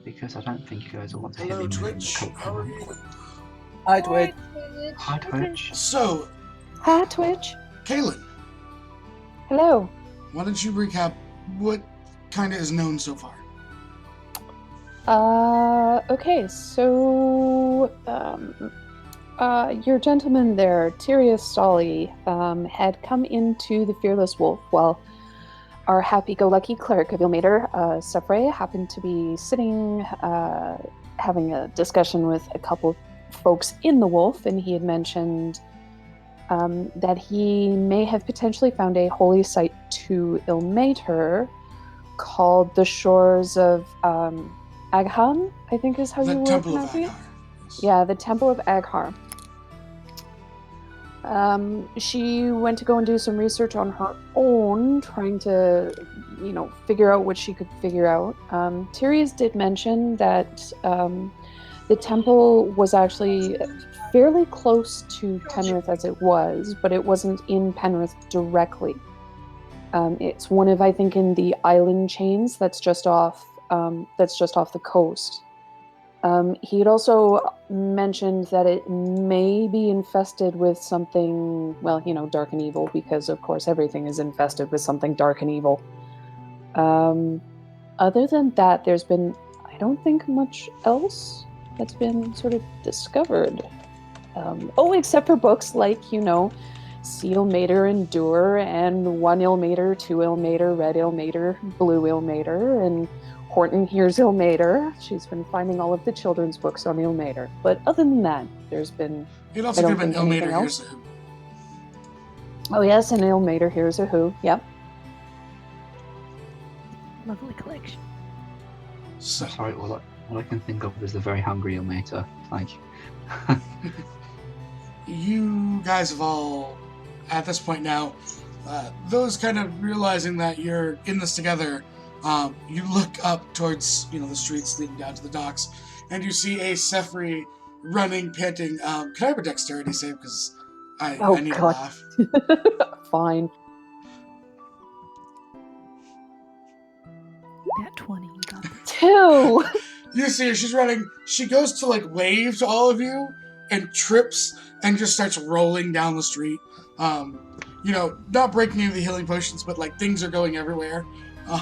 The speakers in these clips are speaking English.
because I don't think you guys will want to hear Hello, me moving the Twitch. cult How are command. you? Hi, Twitch. Hi, Twitch. So, Hi, Twitch. Kaylin, Hello. why don't you recap what kind of is known so far? Okay, so, your gentleman there, Tyrius Stolly, had come into the Fearless Wolf while our happy-go-lucky cleric of Ilmater, Sefre, happened to be sitting, having a discussion with a couple folks in the Wolf, and he had mentioned that he may have potentially found a holy site to Ilmater called the Shores of Agham, I think is how The you were Temple of pronouncing it. Aghar. Yes. Yeah, the Temple of Aghar. She went to go and do some research on her own, trying to, figure out what she could figure out. Tyrius did mention that the temple was actually fairly close to Penrith as it was, but it wasn't in Penrith directly. It's one of, I think, in the island chains that's just off the coast. He had also mentioned that it may be infested with something, dark and evil, because of course everything is infested with something dark and evil. Other than that, there's been, I don't think, much else that's been sort of discovered. Except for books like, See Ilmater Endure, and One Ilmater, Two Ilmater, Red Ilmater, Blue Ilmater, and Horton Hears Ilmater. She's been finding all of the children's books on Ilmater. But other than that, there's been, It I also could don't have been think, anything Ilmater else. Here's Who. Oh yes, and Ilmater Hears a Who. Yep. Lovely collection. So, Sorry, all I can think of is the very hungry Ilmater. Like, you guys have all, at this point now, those kind of realizing that you're in this together, you look up towards, the streets leading down to the docks, and you see a Sefri running, panting. Can I have a dexterity save? Because I need to laugh. Fine. Nat 20, you got this. 2! You see her, she's running, she goes to wave to all of you and trips and just starts rolling down the street. Not breaking any of the healing potions, but things are going everywhere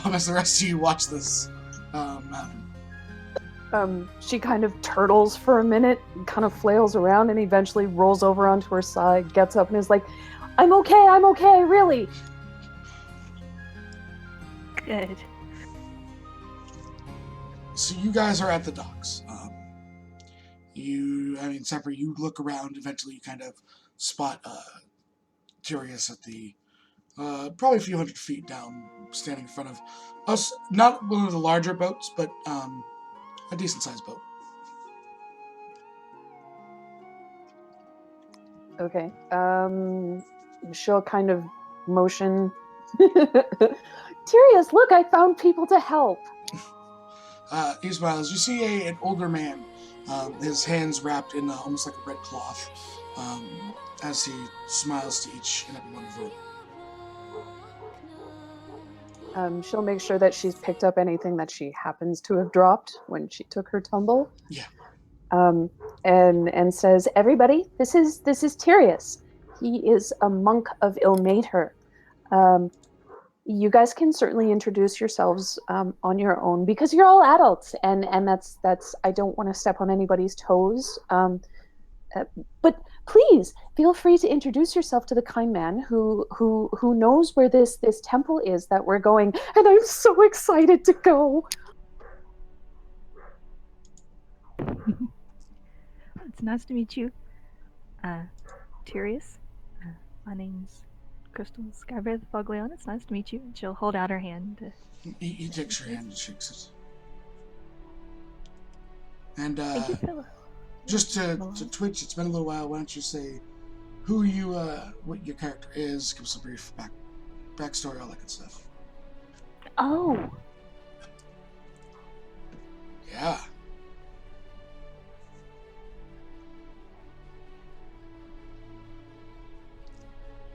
as the rest of you watch this happen. She kind of turtles for a minute, kind of flails around, and eventually rolls over onto her side, gets up, and is like, I'm okay, really. Good. So you guys are at the docks. Separate, you look around, eventually you kind of spot Tyrius at the probably a few hundred feet down, standing in front of us. Not one of the larger boats, but a decent sized boat. Okay. She'll kind of motion. Tyrius, look, I found people to help. He smiles. You see an older man, his hands wrapped in almost like a red cloth, as he smiles to each and every one of you. She'll make sure that she's picked up anything that she happens to have dropped when she took her tumble. Yeah. And says, everybody, this is Tyrius. He is a monk of Ilmater. You guys can certainly introduce yourselves on your own, because you're all adults, and that's I don't want to step on anybody's toes. But please feel free to introduce yourself to the kind man who knows where this temple is that we're going, and I'm so excited to go. It's nice to meet you, Tyrius. My name's Crystal Skybreath Foglion. It's nice to meet you. And she'll hold out her hand. He takes your hand and shakes it. And Thank you, Philip. just to Twitch, it's been a little while. Why don't you say who you, what your character is, give us a brief backstory, all that good stuff. Oh. Yeah.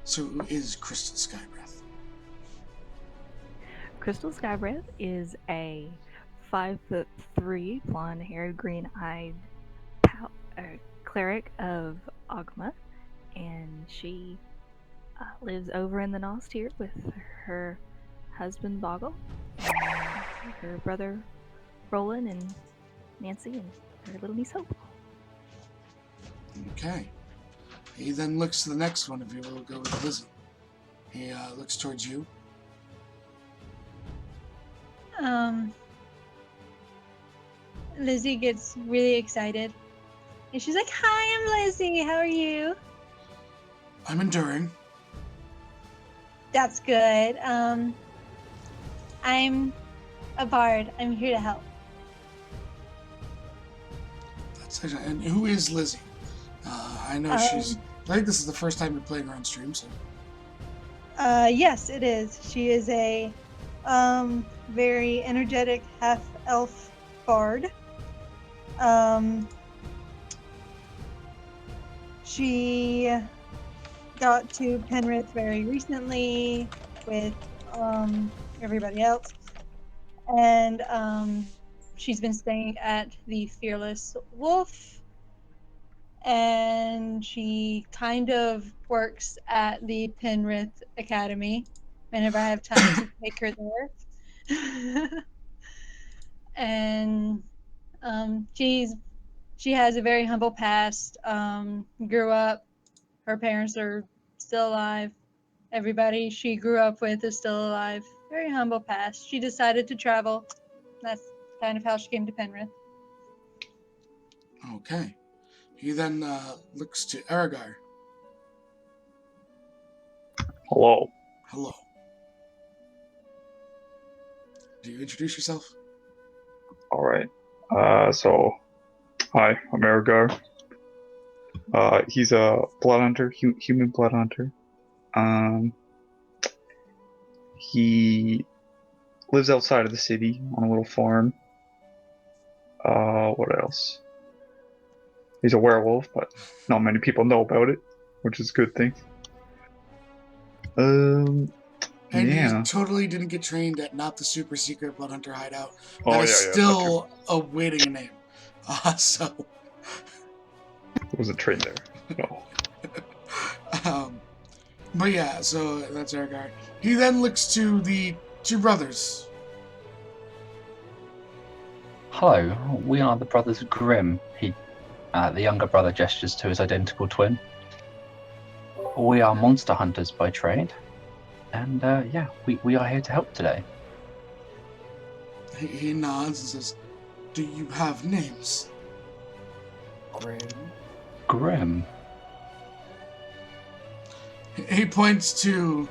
So who is Crystal Skybreath? Crystal Skybreath is a 5'3", blonde-haired, green-eyed cleric of Agma, and she lives over in the Nost here with her husband Boggle, and her brother Roland, and Nancy, and her little niece Hope. Okay. He then looks to the next one, if you will go with Lizzie. He looks towards you. Lizzie gets really excited. And she's like, "Hi, I'm Lizzie. How are you?" I'm enduring. That's good. I'm a bard. I'm here to help. And who is Lizzie? I know she's... I think this is the first time you're playing her on stream, so... Yes, it is. She is a very energetic half-elf bard. She got to Penrith very recently with everybody else, and she's been staying at the Fearless Wolf, and she kind of works at the Penrith Academy whenever I have time to take her there. And she has a very humble past. Grew up, her parents are still alive. Everybody she grew up with is still alive. Very humble past. She decided to travel. That's kind of how she came to Penrith. Okay. He then looks to Aghar. Hello. Hello. Do you introduce yourself? Alright. So, hi, I'm Aghar. He's a blood hunter, human blood hunter. He lives outside of the city on a little farm. What else? He's a werewolf, but not many people know about it, which is a good thing. And yeah. you totally didn't get trained at not the super secret blood hunter hideout. Oh, That yeah, is yeah, still awaiting a name. So... Wasn't trained there. No. But yeah, so that's Aghar. He then looks to the two brothers. Hello, we are the brothers Grimm. The younger brother gestures to his identical twin. We are monster hunters by trade, and we are here to help today. He nods and says, "Do you have names?" Grimm. He points to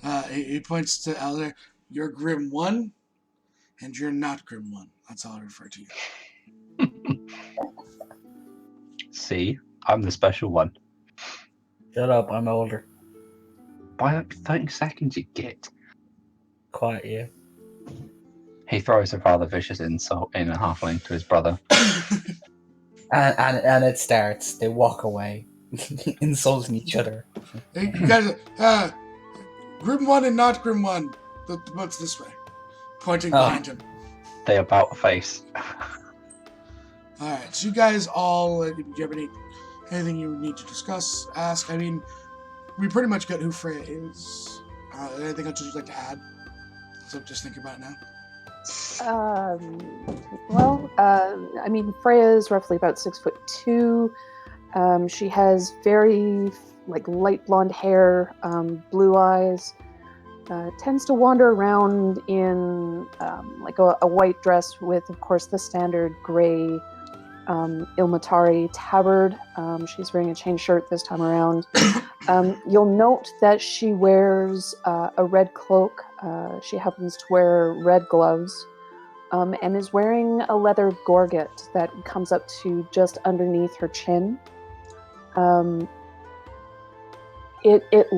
Elder. You're Grim 1, and you're not Grim 1. That's how I refer to you. See, I'm the special one. Shut up, I'm older. By like 30 seconds, you get. Quiet you. He throws a rather vicious insult in a halfling to his brother. And it starts. They walk away, insulting each other. Hey, you guys, Grim 1 and not Grim 1. What's this way? Pointing behind him. They about face. Alright, so you guys all, do you have anything you need to discuss, ask? I mean, we pretty much got who Freya is. Anything else you'd like to add? So just think about it now. I mean, Freya is roughly about 6'2". She has very light blonde hair, blue eyes. Tends to wander around in a white dress with, of course, the standard gray Ilmatari tabard. She's wearing a chain shirt this time around. You'll note that she wears a red cloak. She happens to wear red gloves, and is wearing a leather gorget that comes up to just underneath her chin. It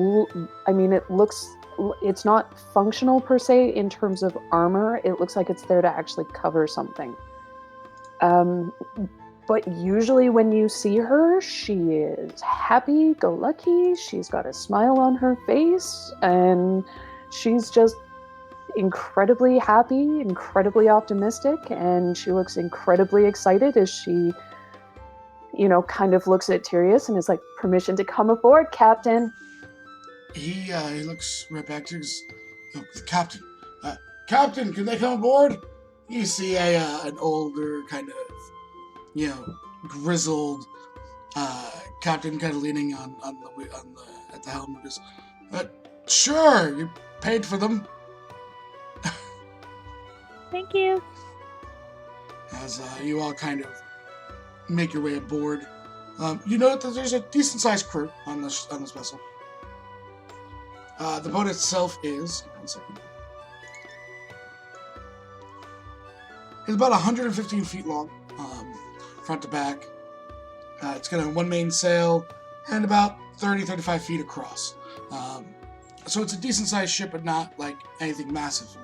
looks... It's not functional per se in terms of armor. It looks like it's there to actually cover something. But usually when you see her, she is happy-go-lucky. She's got a smile on her face, and she's just incredibly happy, incredibly optimistic, and she looks incredibly excited as she, kind of looks at Tyrius and is like, "Permission to come aboard, Captain." He looks right back to his captain. Captain, can they come aboard? You see an older kind of grizzled captain kind of leaning on the at the helm of his. Sure, you paid for them. Thank you. As you all kind of make your way aboard, you note that there's a decent sized crew on this vessel. The boat itself is, one second, it's about 115 feet long, front to back. It's got a one main sail and about 35 feet across. So it's a decent sized ship, but not like anything massive.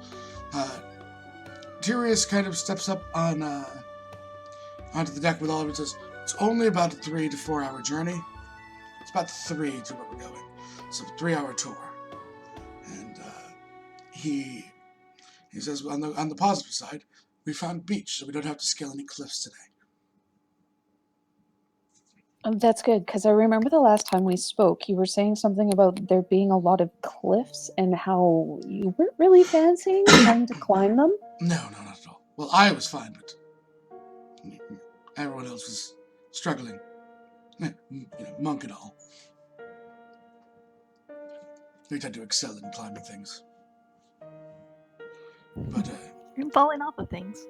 Tyrius kind of steps up onto the deck with all of it and says, it's only about a 3 to 4 hour journey. It's about 3 to where we're going. So a 3-hour tour. And he says, on the positive side, we found beach, so we don't have to scale any cliffs today. That's good, because I remember the last time we spoke, you were saying something about there being a lot of cliffs and how you weren't really fancying trying to climb them. No, not at all. Well, I was fine, but everyone else was struggling. Monk and all. We tend to excel in climbing things. But I'm falling off of things.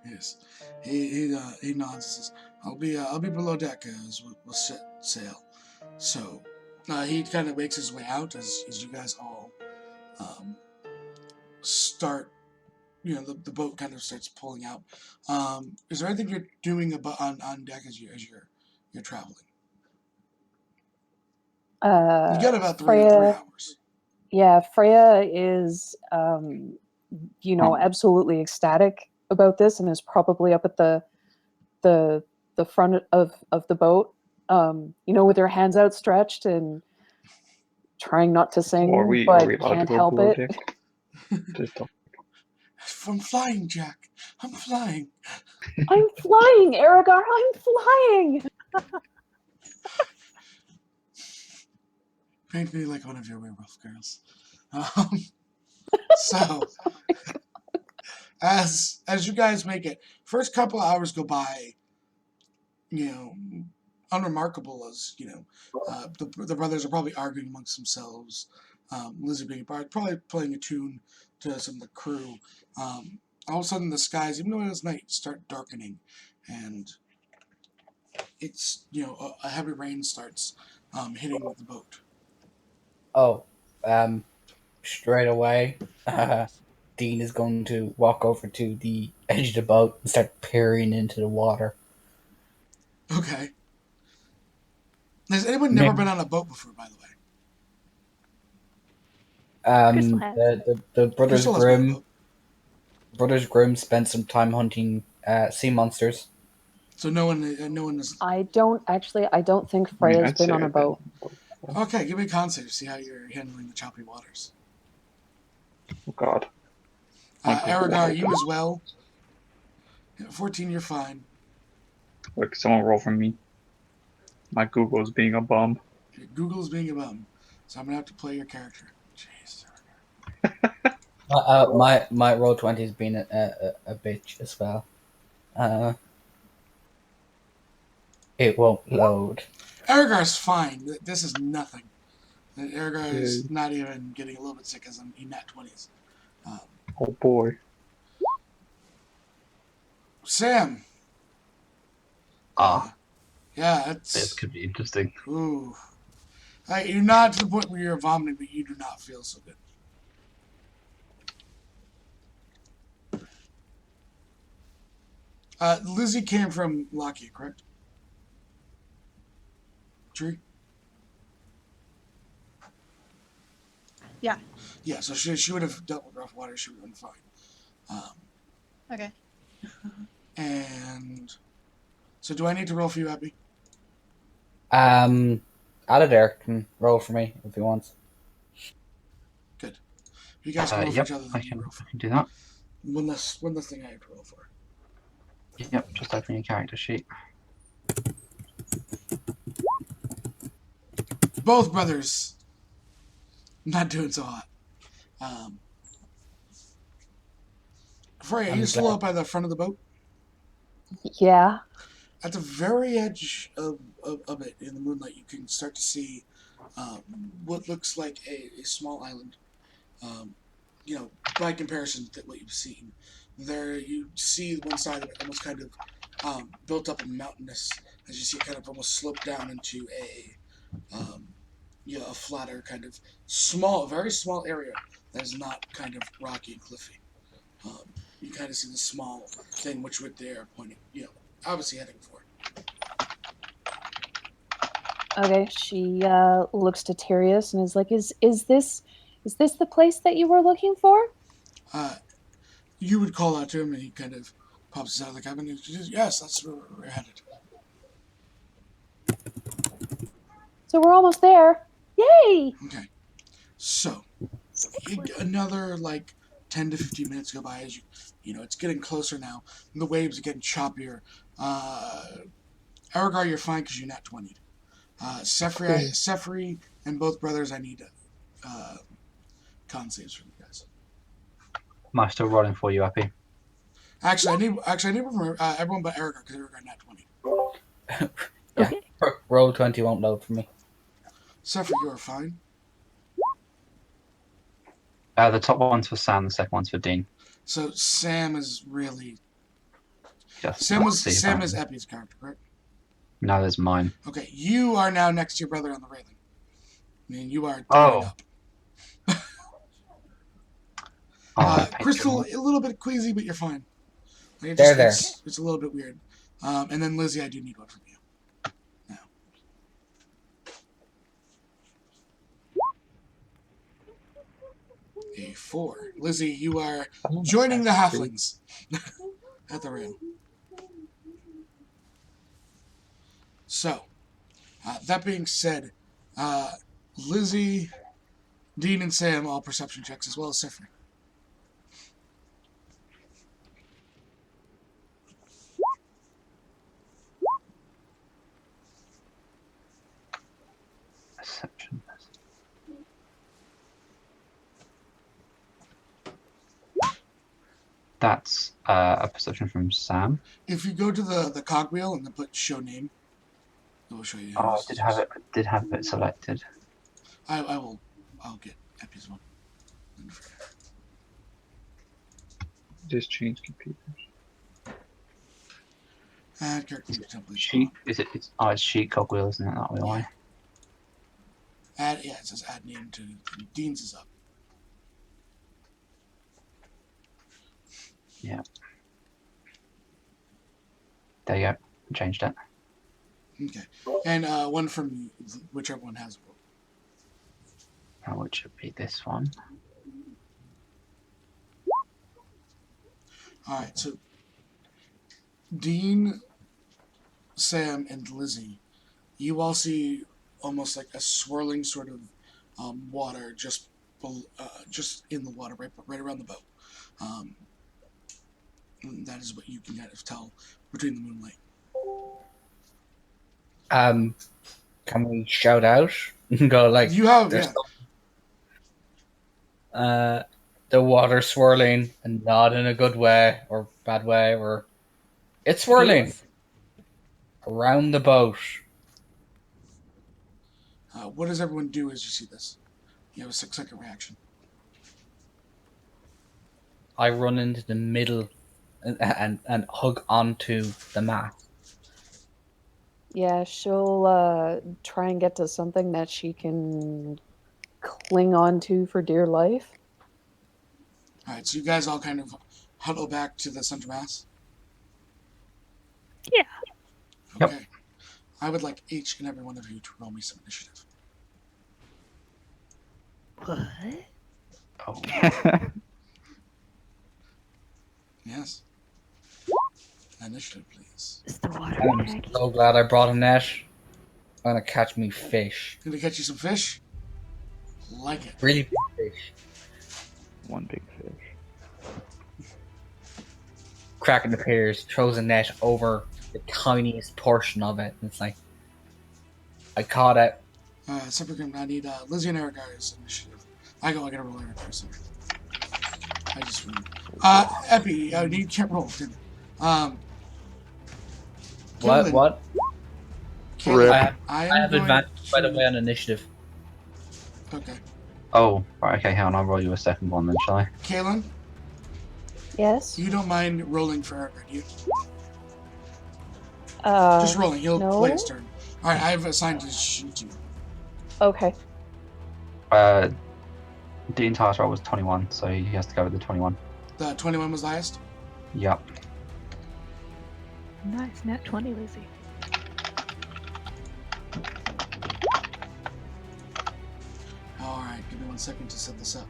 yes, he nods and says, "I'll be below deck as we'll set sail." So he kind of makes his way out as you guys all start. The boat kind of starts pulling out. Is there anything you're doing on deck as you're traveling? You got about three hours. Yeah, Freya is, absolutely ecstatic about this and is probably up at the front of the boat, with her hands outstretched and trying not to sing, Are we but allowed to can't go help below it. deck? Just don't. I'm flying, Jack. I'm flying. I'm flying, Aragar. I'm flying. Paint me like one of your werewolf girls. So, as you guys make it, first couple hours go by, unremarkable as the brothers are probably arguing amongst themselves. Lizzie being a bard, probably playing a tune to some of the crew. All of a sudden, the skies, even though it is night, start darkening, and it's a heavy rain starts hitting the boat. Oh, straight away, Dean is going to walk over to the edge of the boat and start peering into the water. Okay. Has anyone never been on a boat before, by the way? Crystal has. The Brothers Crystal has been on a boat. Grimm spent some time hunting sea monsters. So no one is. I don't think Freya's I'd been say on a I've been boat. on both. Okay, give me a con save to see how you're handling the choppy waters. Oh God. Aragar, you as well. 14, you're fine. Like someone roll for me. My Google's being a bum. Google's being a bum, so I'm gonna have to play your character. Jeez. My roll 20 has been a bitch as well. It won't load. Aragar's fine. This is nothing. Aragar is not even getting a little bit sick as he nat 20s. Oh boy. Sam. Yeah, This could be interesting. Ooh. You're not to the point where you're vomiting, but you do not feel so good. Lizzie came from Lockheed, correct? Tree? Yeah. Yeah, so she would have dealt with rough water. She would have been fine. Okay. And so do I need to roll for you, Abby? Adair can roll for me if he wants. Good. You guys can roll for Yep, each other, I then you can, roll I for can do that. one less thing I have to roll for. Yep, just open your character sheet. Both brothers not doing so hot. Freya, are I'm you still glad. up by the front of the boat? Yeah. At the very edge of it, in the moonlight, you can start to see what looks like a small island. Um, by comparison to what you've seen, there you see one side of it almost kind of built up and mountainous, as you see it kind of almost slope down into a flatter kind of very small area that is not kind of rocky and cliffy. You kind of see the small thing which what they are pointing, obviously heading for. Okay. She looks to Tyrius and is like, "Is this the place that you were looking for?" Uh, you would call out to him, and he kind of pops out of the cabin. And says, "Yes, that's where we're headed." So we're almost there. Yay! Okay, so Excellent. another like 10 to 15 minutes go by as it's getting closer now. And the waves are getting choppier. Aragar, you're fine because you're not 20. Sefri and both brothers, I need con saves from you guys. Am I still rolling for you, Happy? Actually, I need everyone but Aragar because Aragar not 20. Yeah. Okay. Roll 20 won't load for me. Sefri, you are fine. The top one's for Sam, the second one's for Dean. So Sam is really Just Sam let's see Sam that. is Epi's character, correct? No, there's mine. Okay, you are now next to your brother on the railing. I mean, you are throwing Oh. up. Oh, Crystal, a little bit queasy, but you're fine. Like, There. It's a little bit weird. And then Lizzie, I do need one from you. Now. A 4. Lizzie, you are joining the halflings at the rail. So, that being said, Lizzie, Dean, and Sam all perception checks as well as Sifri. Perception. That's a perception from Sam. If you go to the cogwheel and then put show name, it will show you. Oh, I did have it selected. I'll get Epi's one. Just change computers. Add character to template. Sheet is it? It's sheet cogwheel, isn't it? That way. Yeah. It says add name to Dean's is up. Yeah. There you go. Changed it. Okay. And one from whichever one has one. Which should be this one. Alright, so Dean, Sam, and Lizzie, you all see almost like a swirling sort of water just in the water, right around the boat. That is what you can kind of tell between the moonlight. Can we shout out and go like You have, there's yeah. the water swirling and not in a good way or bad way, or it's swirling Yes. around the boat. What does everyone do as you see this? You have a 6-second reaction. I run into the middle and hug onto the mat. Yeah, she'll try and get to something that she can cling on to for dear life. Alright, so you guys all kind of huddle back to the center mass? Yeah. Okay. Yep. I would like each and every one of you to roll me some initiative. What? Oh. Yes. Initiative, please. Is the water I'm tacky? so glad I brought a net. I'm gonna catch me fish. Gonna catch you some fish? Like it. Really big fish. One big fish. Kraken appears, throws a net over the tiniest portion of it, and it's like, I caught it. Separate Grim, I need Lizzie and Erica's initiative. I gotta roll Erica, sorry. I just Epi, you can't roll. Kaylin, What? Kaylin, Rip. I have advantage, by the way, on initiative. Okay. Oh, right, okay, hang on, I'll roll you a second one then, shall I? Kaylin, Yes. you don't mind rolling for Erica, do you? Uh, Just rolling, he'll no. play his turn. Alright, I've assigned to shoot you. Okay. Dean's highest roll was 21, so he has to go with the 21. The 21 was the highest? Yep. Nice, nat 20, Lizzie. Alright, give me 1 second to set this up.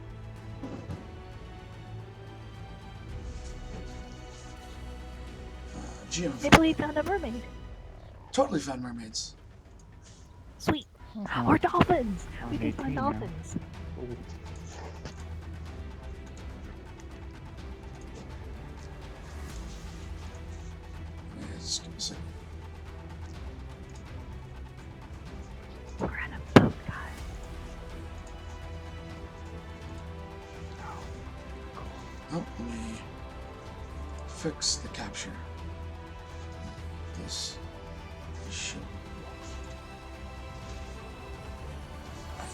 I GM. believe found a mermaid. Totally found mermaids. Sweet. Or dolphins. We can 18 find now. dolphins. Yeah, just give me a second. We're on a boat, guys. Oh, let me fix the capture. This should.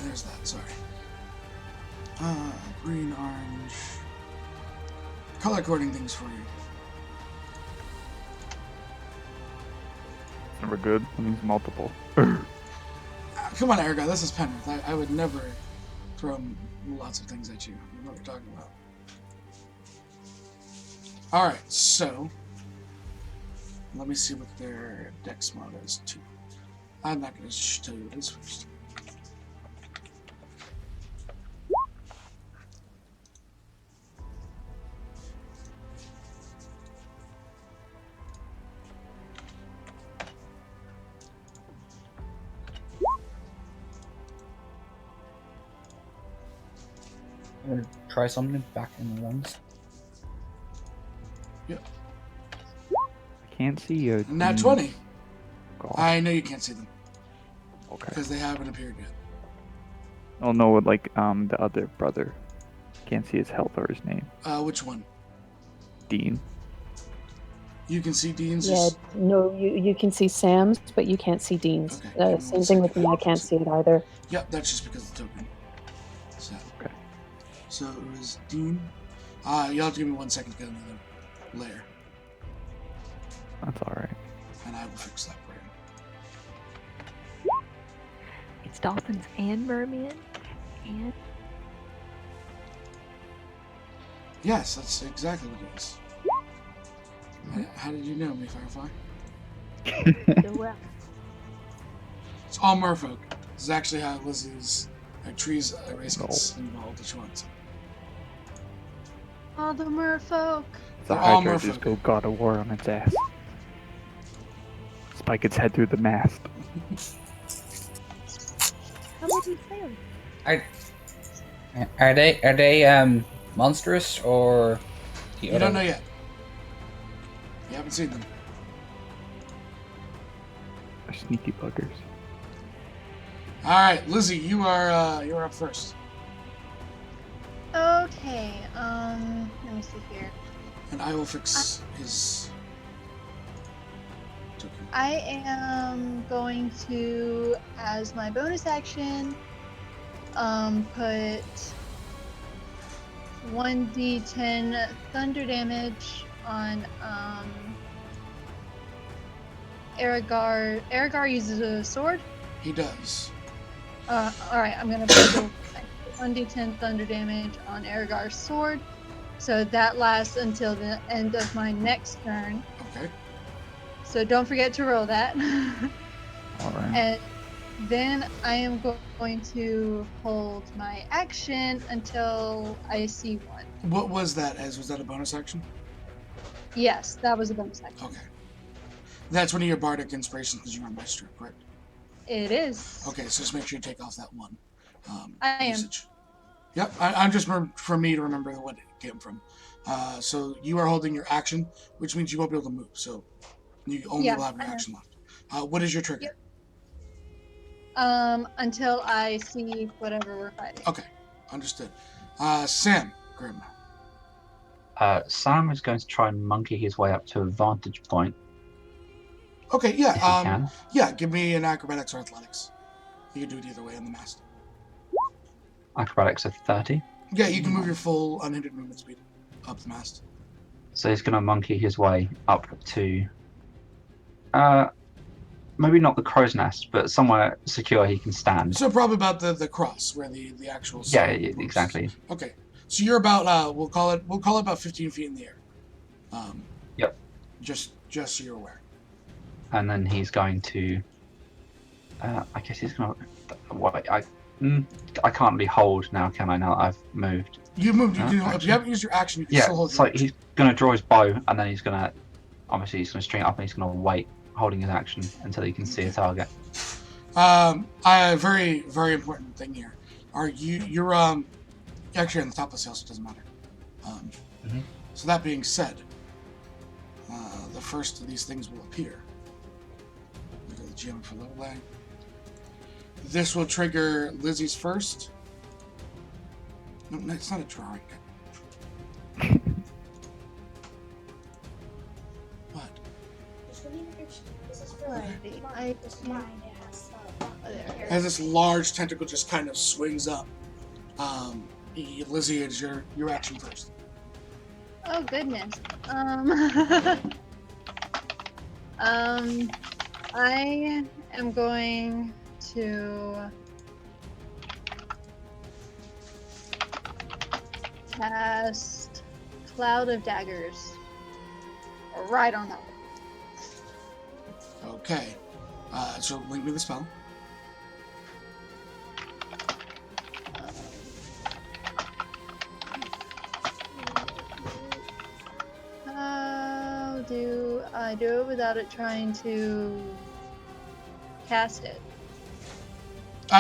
There's that, sorry. Green, orange. Color coding things for you. Never good. It means multiple. Come on, Erica, this is Penrith. I would never throw lots of things at you. You know what we're talking about. Alright, so let me see what their dex mod is too. I'm not going to tell you what it is first. I'm gonna try something back in the ones. I can't see you. Nat 20. God. I know you can't see them Okay. because they haven't appeared yet. I'll know what, like, the other brother. Can't see his health or his name. Which one? Dean. You can see Dean's. Yeah, no, you can see Sam's, but you can't see Dean's. Okay, give me Same 1 thing with second. me, I can't see it either. Yep, that's just because of the token. So, Okay. so it was Dean. You'll have to give me 1 second to get another layer, That's alright. and I will fix that for you. It's dolphins and mermen. And Yes, that's exactly what it is. How did you know me, Firefly? so well. It's all merfolk. This is actually how Lizzie's trees race gets involved each once. All the merfolk. The They're all Hydra just merfolk. go God of War on its ass. Spike its head through the mast. How would you sail? Are they monstrous or the You other? don't know yet. You haven't seen them. They're sneaky buggers. All right, Lizzie, you're up first, Okay, let me see here. and I will fix his token. I am going to, as my bonus action, put 1d10 thunder damage on Aghar. Aghar uses a sword. He does. Alright, I'm gonna put 1d10 thunder damage on Araghar's sword. So that lasts until the end of my next turn. Okay. So don't forget to roll that. Alright. And then I am going to hold my action until I see one. What was that? Was that a bonus action? Yes, that was a bonus action. Okay. That's one of your bardic inspirations because you're on maestro, correct? It is. Okay, so just make sure you take off that one I am. usage. Yep, I'm just for me to remember what it came from. So you are holding your action, which means you won't be able to move. So you only Yeah, will have your I know. action left. What is your trigger? Yep. Until I see whatever we're fighting. Okay, understood. Sam Grim. Sam is going to try and monkey his way up to a vantage point Okay, yeah. if he can. Yeah. Give me an acrobatics or athletics. You can do it either way on the mast. Acrobatics of 30. Yeah, you can move your full unhindered movement speed up the mast. So he's going to monkey his way up to, maybe not the crow's nest, but somewhere secure he can stand. So probably about the cross where the actual Yeah, works. exactly. Okay, so you're about we'll call it about 15 feet in the air. Yep. Just so you're aware. And then he's going to, I guess he's going to, I can't really hold now, can I? Now that I've moved. You moved. You can, if Actually. you haven't used your action, you can Yeah, still hold so your action. he's going to draw his bow, and then he's going to, obviously he's going to string it up, and he's going to wait, holding his action until he can see a target. A very, very important thing here. You're actually on the top of the sail, so it doesn't matter. So that being said, the first of these things will appear. We go to the GM for level lag. This will trigger Lizzie's first. No, it's not a drawing. What? As this large tentacle just kind of swings up. Lizzie, it's your action first. Oh goodness. I am going to cast Cloud of Daggers right on that one. Okay. So link me the spell. How do I do it without it trying to cast it?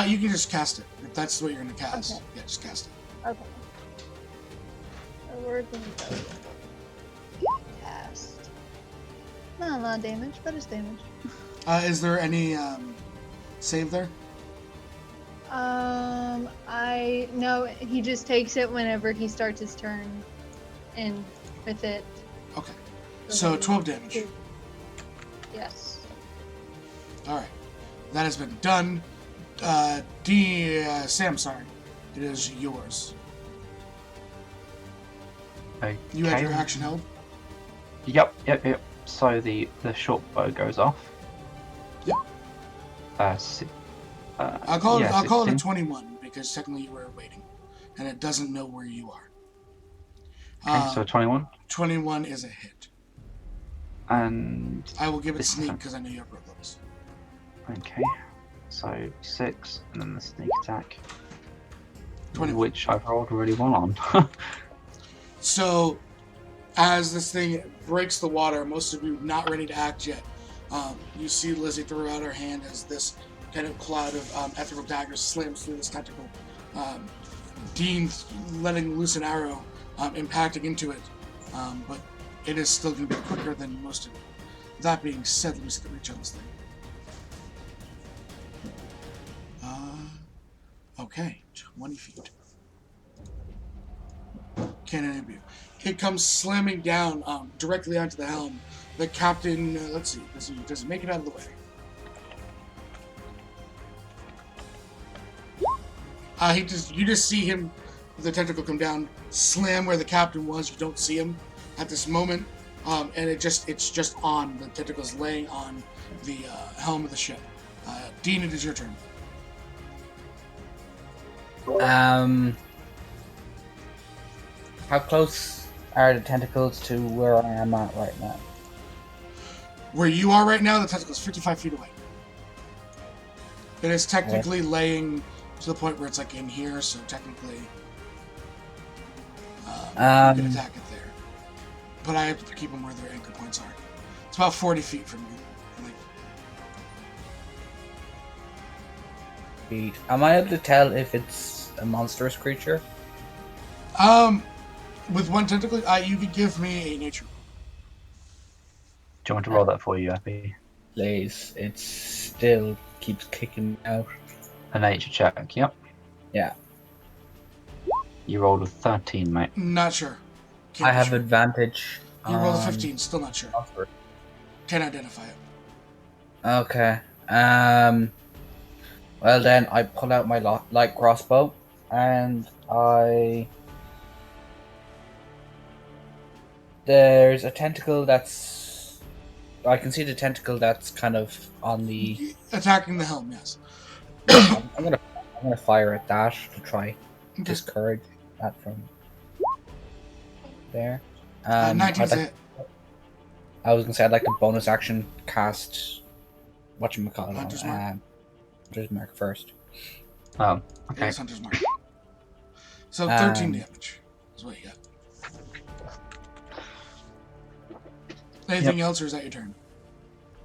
You can just cast it. If that's what you're going to cast. Okay. Yeah, just cast it. Okay. So we're going to go cast. Not a lot of damage, but it's damage. Is there any save there? No, he just takes it whenever he starts his turn in with it. Okay. So 12 damage. Yes. Alright. That has been done. Sam, sorry. It is yours. Okay. You had your action held? Yep. So the short bow goes off. Yep. I'll call it a 21 because technically you were waiting, and it doesn't know where you are. Okay, so 21. 21 is a hit. And I will give it sneak because I know you have road levels. Okay. So 6, and then the sneak attack, 21. which I've rolled really well on. So, as this thing breaks the water, most of you not ready to act yet. You see Lizzie throw out her hand as this kind of cloud of ethereal daggers slams through this tentacle. Dean letting loose an arrow, impacting into it, but it is still going to be quicker than most of it. That being said, let me see the reach on this thing. Okay, 20 feet. Can't any of you. It comes slamming down directly onto the helm. The captain, let's see, does he make it out of the way? You just see him, the tentacle come down, slam where the captain was. You don't see him at this moment, and it's just on. The tentacle's laying on the helm of the ship. Dean, it is your turn. How close are the tentacles to where I am at right now? Where you are right now, the tentacle's 55 feet away. It is technically laying to the point where it's like in here, so technically you can attack it there. But I have to keep them where their anchor points are. It's about 40 feet from you. Am I able to tell if it's a monstrous creature? With one tentacle, you could give me a nature roll. Do you want to roll that for you, Epi? Please, it still keeps kicking me out. A nature check, yep. Yeah. You rolled a 13, mate. Not sure. Can't I be have sure. advantage. You rolled a 15, still not sure. Offer. Can't identify it. Okay. Well then, I pull out my light crossbow, and there's a tentacle that's. I can see the tentacle that's kind of on the. Attacking the helm, yes. I'm gonna fire at that to try Okay. discourage that from there. 19's a hit. I was gonna say I'd like a bonus action cast. Whatchamacallit Hunter's on Mark. Hunter's Mark first. Oh, It okay. is Hunter's Mark. So 13 damage is what you got. Anything else, or is that your turn?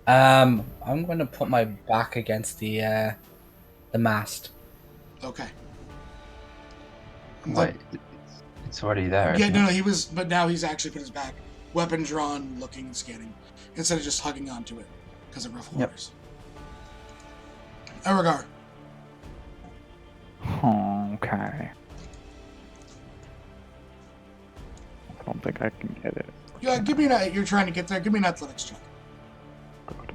I'm gonna put my back against the mast. Okay. Wait, it's already there. Yeah, isn't no, it? he was, but now he's actually put his back, weapon drawn, looking, scanning, instead of just hugging onto it because of rough waters. Aghar. Okay. I don't think I can get it. Yeah, give me you're trying to get there. Give me an athletics check. Good.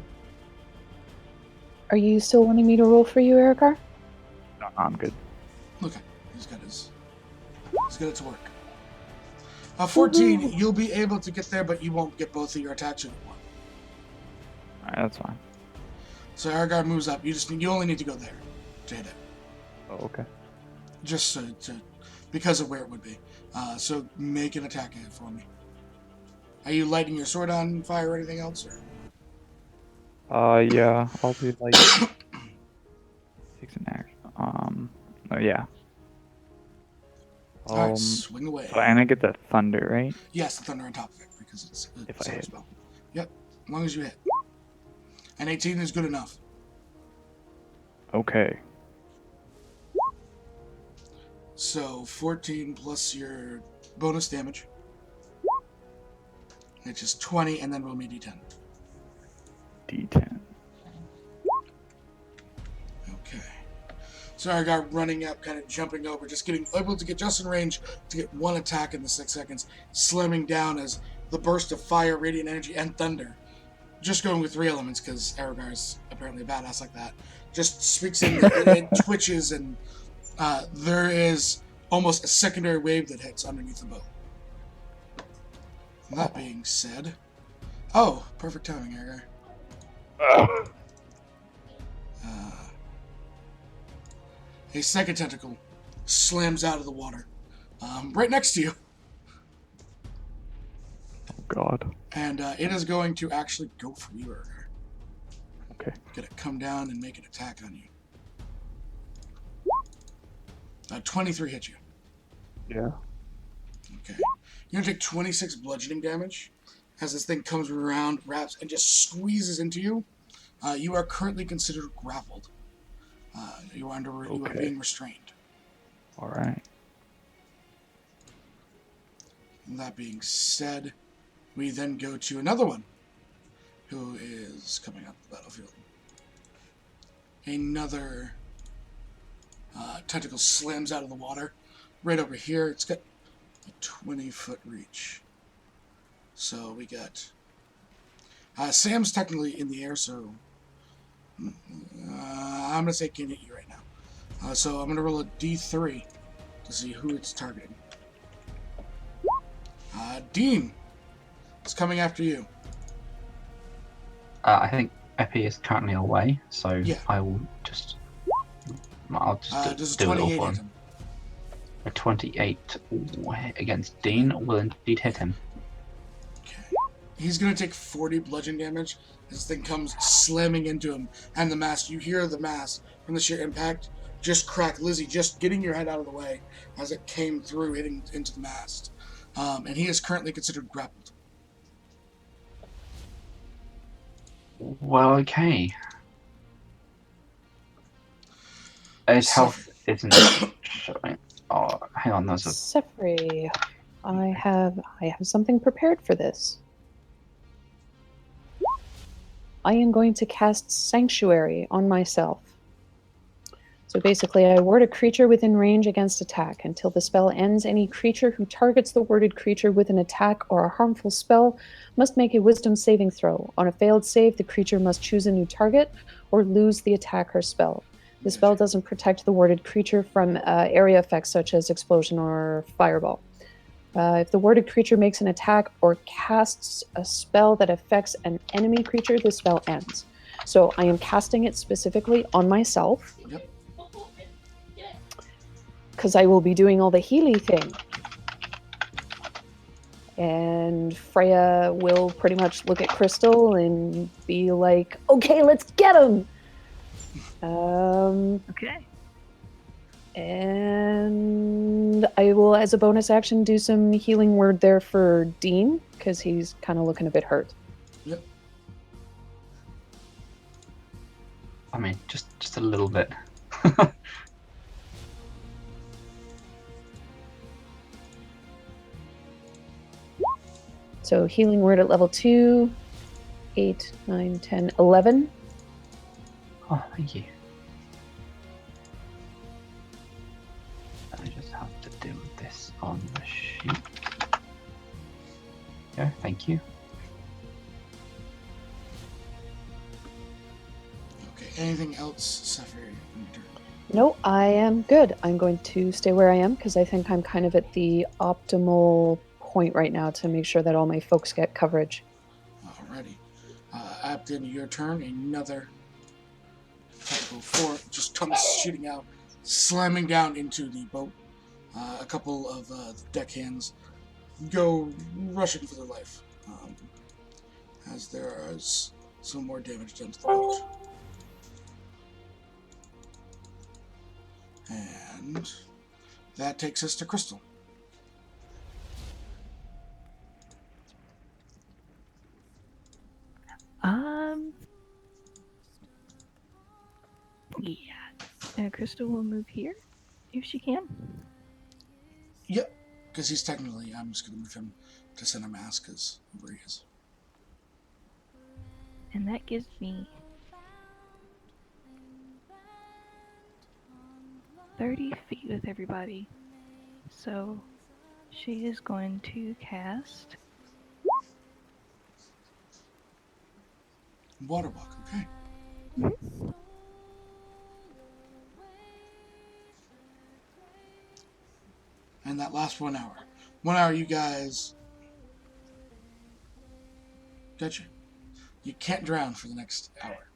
Are you still wanting me to roll for you, Aghar? No, I'm good. Okay, he's got it to work. 14, Woohoo. you'll be able to get there, but you won't get both of your attacks in one. Alright, that's fine. So Aghar moves up. You only need to go there to hit it, Oh, okay. just to because of where it would be. So make an attack hit for me. Are you lighting your sword on fire or anything else? Or? Yeah, I'll do like 6 an action. Oh yeah. All right, swing away. So and I get the thunder, right? Yes, the thunder on top of it because it's a If I hit. spell. Yep, as long as you hit. And 18 is good enough. Okay. So 14 plus your bonus damage, which is 20, and then roll me d10. D10. Okay. So I got running up, kind of jumping over, just getting able to get just in range to get one attack in the 6 seconds, slamming down as the burst of fire, radiant energy, and thunder. Just going with 3 elements because Aghar is apparently a badass like that. Just speaks in, it twitches, and there is almost a secondary wave that hits underneath the bow. That being said, perfect timing, Aghar. A second tentacle slams out of the water, right next to you, Oh god. and it is going to actually go for you, Aghar. Okay. Gonna come down and make an attack on you. 23 hit you. Yeah. Okay. You're gonna take 26 bludgeoning damage as this thing comes around, wraps, and just squeezes into you. You are currently considered grappled. You are being restrained. Alright. And that being said, we then go to another one who is coming up the battlefield. Another tentacle slams out of the water right over here. It's got a 20-foot reach. So we got Sam's technically in the air, so I'm gonna say can't hit you right now. So I'm gonna roll a d3 to see who it's targeting. Dean, it's coming after you. I think Epi is currently away, so Yeah. I'll just Does do it all 28 for hit him. him? A 28 against Dean will indeed hit him. Okay. He's gonna take 40 bludgeon damage. This thing comes slamming into him, and the mast. You hear the mast from the sheer impact just crack. Lizzie, just getting your head out of the way as it came through, hitting into the mast. And he is currently considered grappled. Well, okay. His health isn't showing. Oh, hang on, there's a... Sefri, I have something prepared for this. I am going to cast Sanctuary on myself. So basically, I ward a creature within range against attack. Until the spell ends, any creature who targets the warded creature with an attack or a harmful spell must make a wisdom saving throw. On a failed save, the creature must choose a new target or lose the attack or spell. The spell doesn't protect the warded creature from area effects such as explosion or fireball. If the warded creature makes an attack or casts a spell that affects an enemy creature, the spell ends. So I am casting it specifically on myself. Yep. Because I will be doing all the Healy thing. And Freya will pretty much look at Crystal and be like, okay, let's get him! Okay. And I will, as a bonus action, do some healing word there for Dean, because he's kind of looking a bit hurt. Yep. I mean, just a little bit. So healing word at level 2, 8, 9, 10, 11. Oh, thank you. I just have to do this on the sheet. Yeah, thank you. Okay, anything else, Sefri? No, I am good. I'm going to stay where I am because I think I'm kind of at the optimal point right now to make sure that all my folks get coverage. Alrighty. Abden, your turn. Another tactical 4 just comes shooting out, slamming down into the boat. A couple of the deckhands go rushing for their life as there is some more damage done to the boat. And that takes us to Crystal. Yeah. Crystal will move here if she can. Yep, because he's technically, I'm just going to move him to center mass because where he is. And that gives me 30 feet with everybody. So she is going to cast Water walk, okay. And that lasts 1 hour. 1 hour, you guys. Gotcha. You can't drown for the next hour.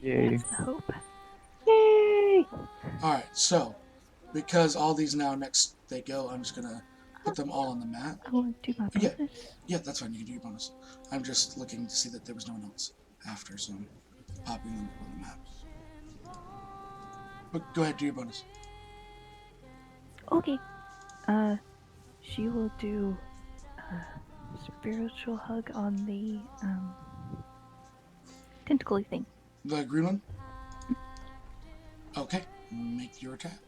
Yay. That's the hope. Yay! Alright, so because all these now next they go, I'm just gonna put them all on the map. I want to do my Yeah. bonus. Yeah, that's fine, you can do your bonus. I'm just looking to see that there was no one else after, so I'm popping them on the map. But go ahead, do your bonus. Okay. She will do a spiritual hug on the tentacly thing. The green one? Okay, make your attack.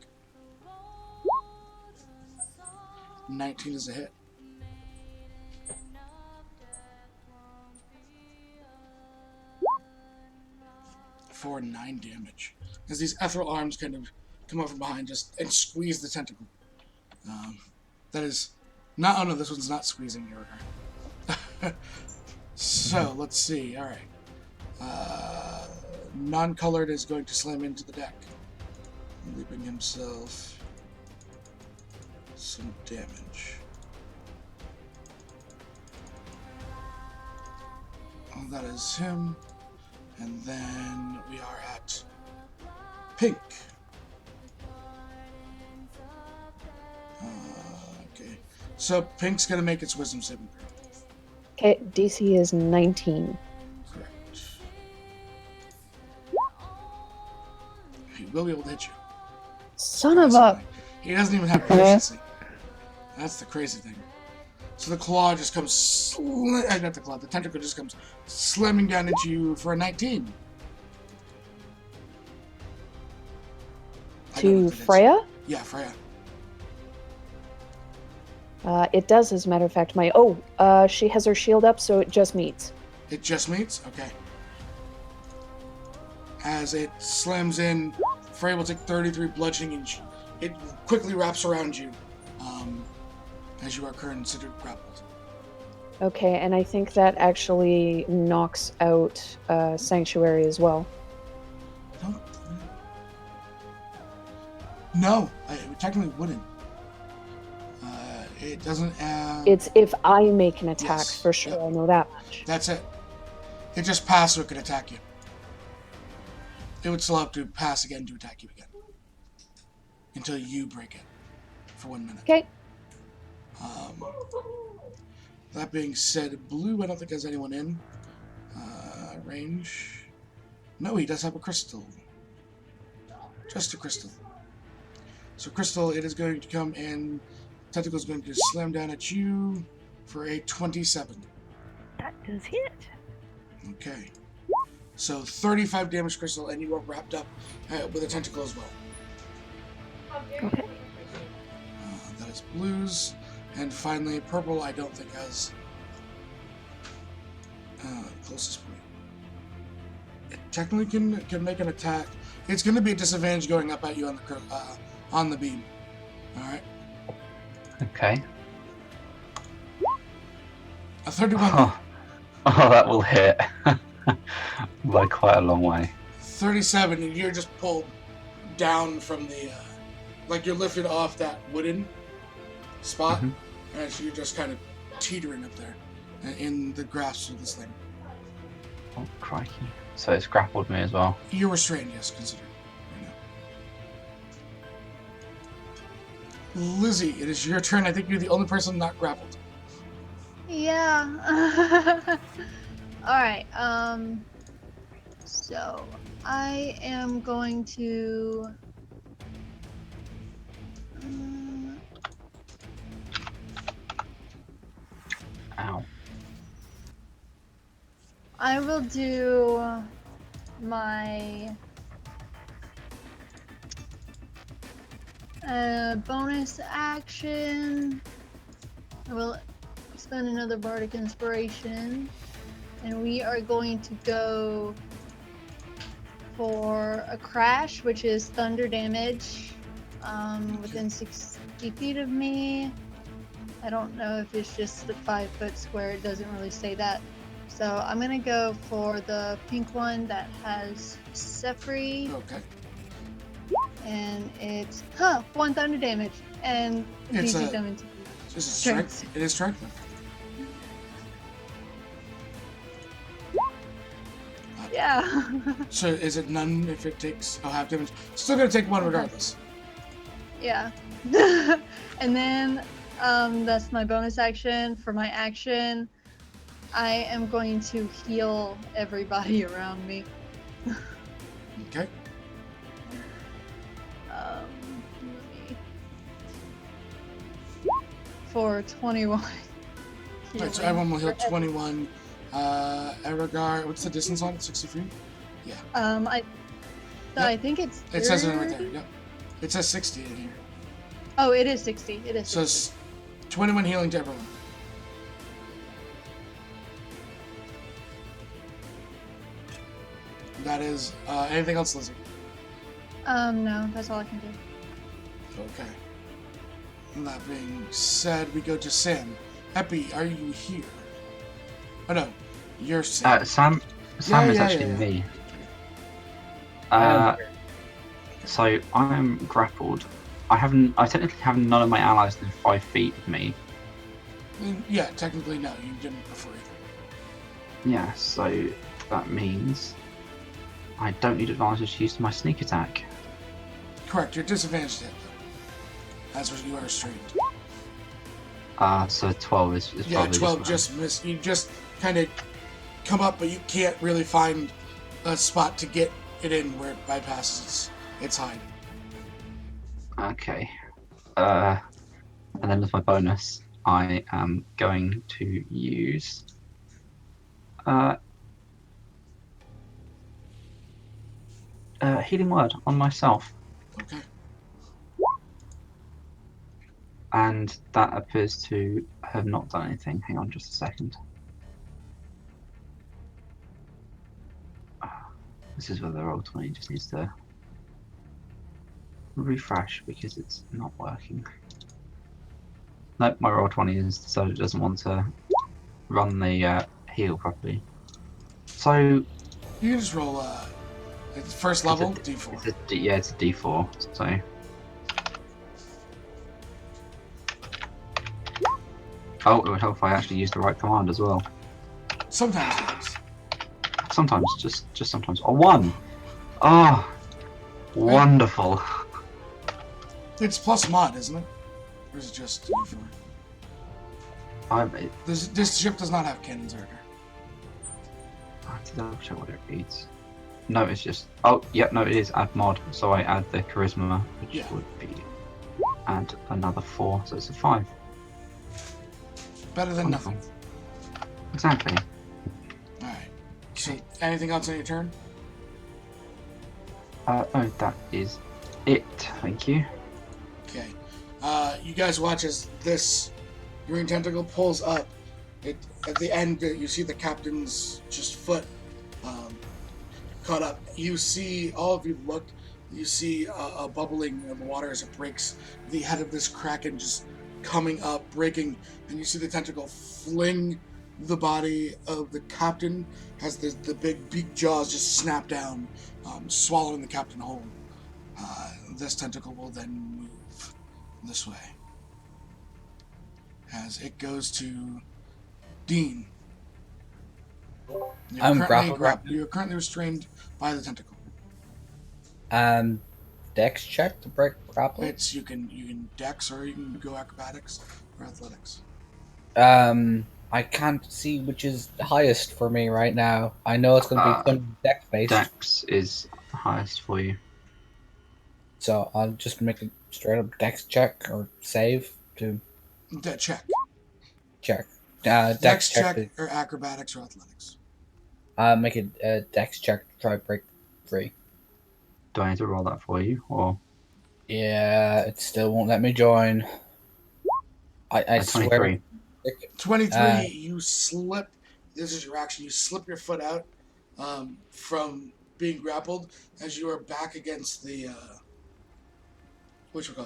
19 is a hit. For 9 damage. As these ethereal arms kind of come out from behind just and squeeze the tentacle. That is not, oh no, this one's not squeezing your So, let's see, alright. Non-colored is going to slam into the deck, leaving himself some damage. Oh, that is him. And then we are at Pink. Okay. So Pink's going to make its wisdom saving throw. Okay, DC is 19. Correct. He will be able to hit you. Son of a... He doesn't even have proficiency. That's the crazy thing. So the claw just comes... not the claw. The tentacle just comes slamming down into you for a 19. To Freya? Yeah, Freya. It does, as a matter of fact. She has her shield up, so it just meets. It just meets? Okay. As it slams in, Freya will take 33 bludgeoning, and it quickly wraps around you as you are considered grappled. Okay, and I think that actually knocks out Sanctuary as well. No, it technically wouldn't. It doesn't. It's if I make an attack, Yes, for sure. yep. I know that much. That's it. It just passed so it could attack you. It would still have to pass again to attack you again. Until you break it for 1 minute. Okay. That being said, blue I don't think has anyone in. Range. No, he does have a crystal. Just a crystal. So crystal, it is going to come in. Tentacle is going to slam down at you for a 27. That does hit. Okay. So 35 damage crystal, and you are wrapped up with a tentacle as well. Okay. That is blues. And finally, purple I don't think has closest point. It technically can make an attack. It's going to be a disadvantage going up at you on the beam. All right. Okay. A 31. Oh, that will hit by quite a long way. 37, and you're just pulled down from the, like you're lifted off that wooden spot, as you're just kind of teetering up there in the grasp of this thing. Oh, crikey. So it's grappled me as well. You're restrained, yes, consider. Lizzie, it is your turn. I think you're the only person not grappled. Yeah. Alright, so I am going to Ow. I will do my bonus action. I will spend another bardic inspiration, and we are going to go for a crash, which is thunder damage within 60 feet of me. I don't know if it's just the 5 foot square, it doesn't really say that. So I'm gonna go for the pink one that has Sephri. Okay. And it's 1 thunder damage, and It's DC a- 17. Is it strength? It is strength. Yeah. So is it none if it takes half damage? Still gonna take 1 regardless. Yeah. And then that's my bonus action. For my action, I am going to heal everybody around me. Okay. Let me... For 21. Alright, so everyone will heal 21. Eragar, what's the distance on it? 60 feet? Yeah. I think it's. It says it right there. 30? Yep. It says 60 in here. Oh, it is 60. It is. So 60. it's 21 healing to everyone. That is anything else, Lizzie? No, that's all I can do. Okay. And that being said, we go to Sam. Epi, are you here? Oh no, you're Sam. Sam Yeah, is yeah, actually yeah. me. So I'm grappled. I technically have none of my allies within 5 feet of me. Yeah, technically no, you didn't before either. Yeah, so that means I don't need advantage to use my sneak attack. Correct, you're disadvantaged at though. As you are restrained. So 12 is Yeah, probably 12 this just missed. You just kind of come up, but you can't really find a spot to get it in where it bypasses its hide. one. Okay. And then as my bonus, I am going to use healing word on myself. Okay. And that appears to have not done anything. Hang on just a second. This is where the roll 20 just needs to refresh because it's not working. Nope, my roll 20 is so it doesn't want to run the heal properly. So You can just roll it's first level, D4. It's a D4. So oh, it would help if I actually use the right command as well. Sometimes it helps. Sometimes, just sometimes. Oh, 1! Oh, wonderful. It's plus mod, isn't it? Or is it just D4? This ship does not have cannons, Arthur. I have to double check what it reads. No, it's just. Oh, yep, no, it is add mod. So I add the charisma, which would be add another 4, so it's a 5. Better than Wonderful. nothing. Exactly. Alright. So, anything else on your turn? Oh, that is it. Thank you. Okay. You guys watch as this green tentacle pulls up. At the end, you see the captain's just foot caught up. You see, all of you look, you see a bubbling in the water as it breaks. The head of this kraken just coming up, breaking, and you see the tentacle fling the body of the captain as the big beak jaws just snap down, swallowing the captain whole. This tentacle will then move this way as it goes to Dean. I'm grappled. You're currently restrained by the tentacle. Dex check to break grapple. You can dex or you can go acrobatics or athletics. I can't see which is the highest for me right now. I know it's going to be some dex based. Dex is the highest for you. So I'll just make a straight up dex check or save to Check. check. Dex check or acrobatics or athletics. Make a dex check to try to break free. Do I need to roll that for you, or? Yeah, it still won't let me join. I swear. 23. 23. You slip. This is your action. You slip your foot out from being grappled as you are back against the.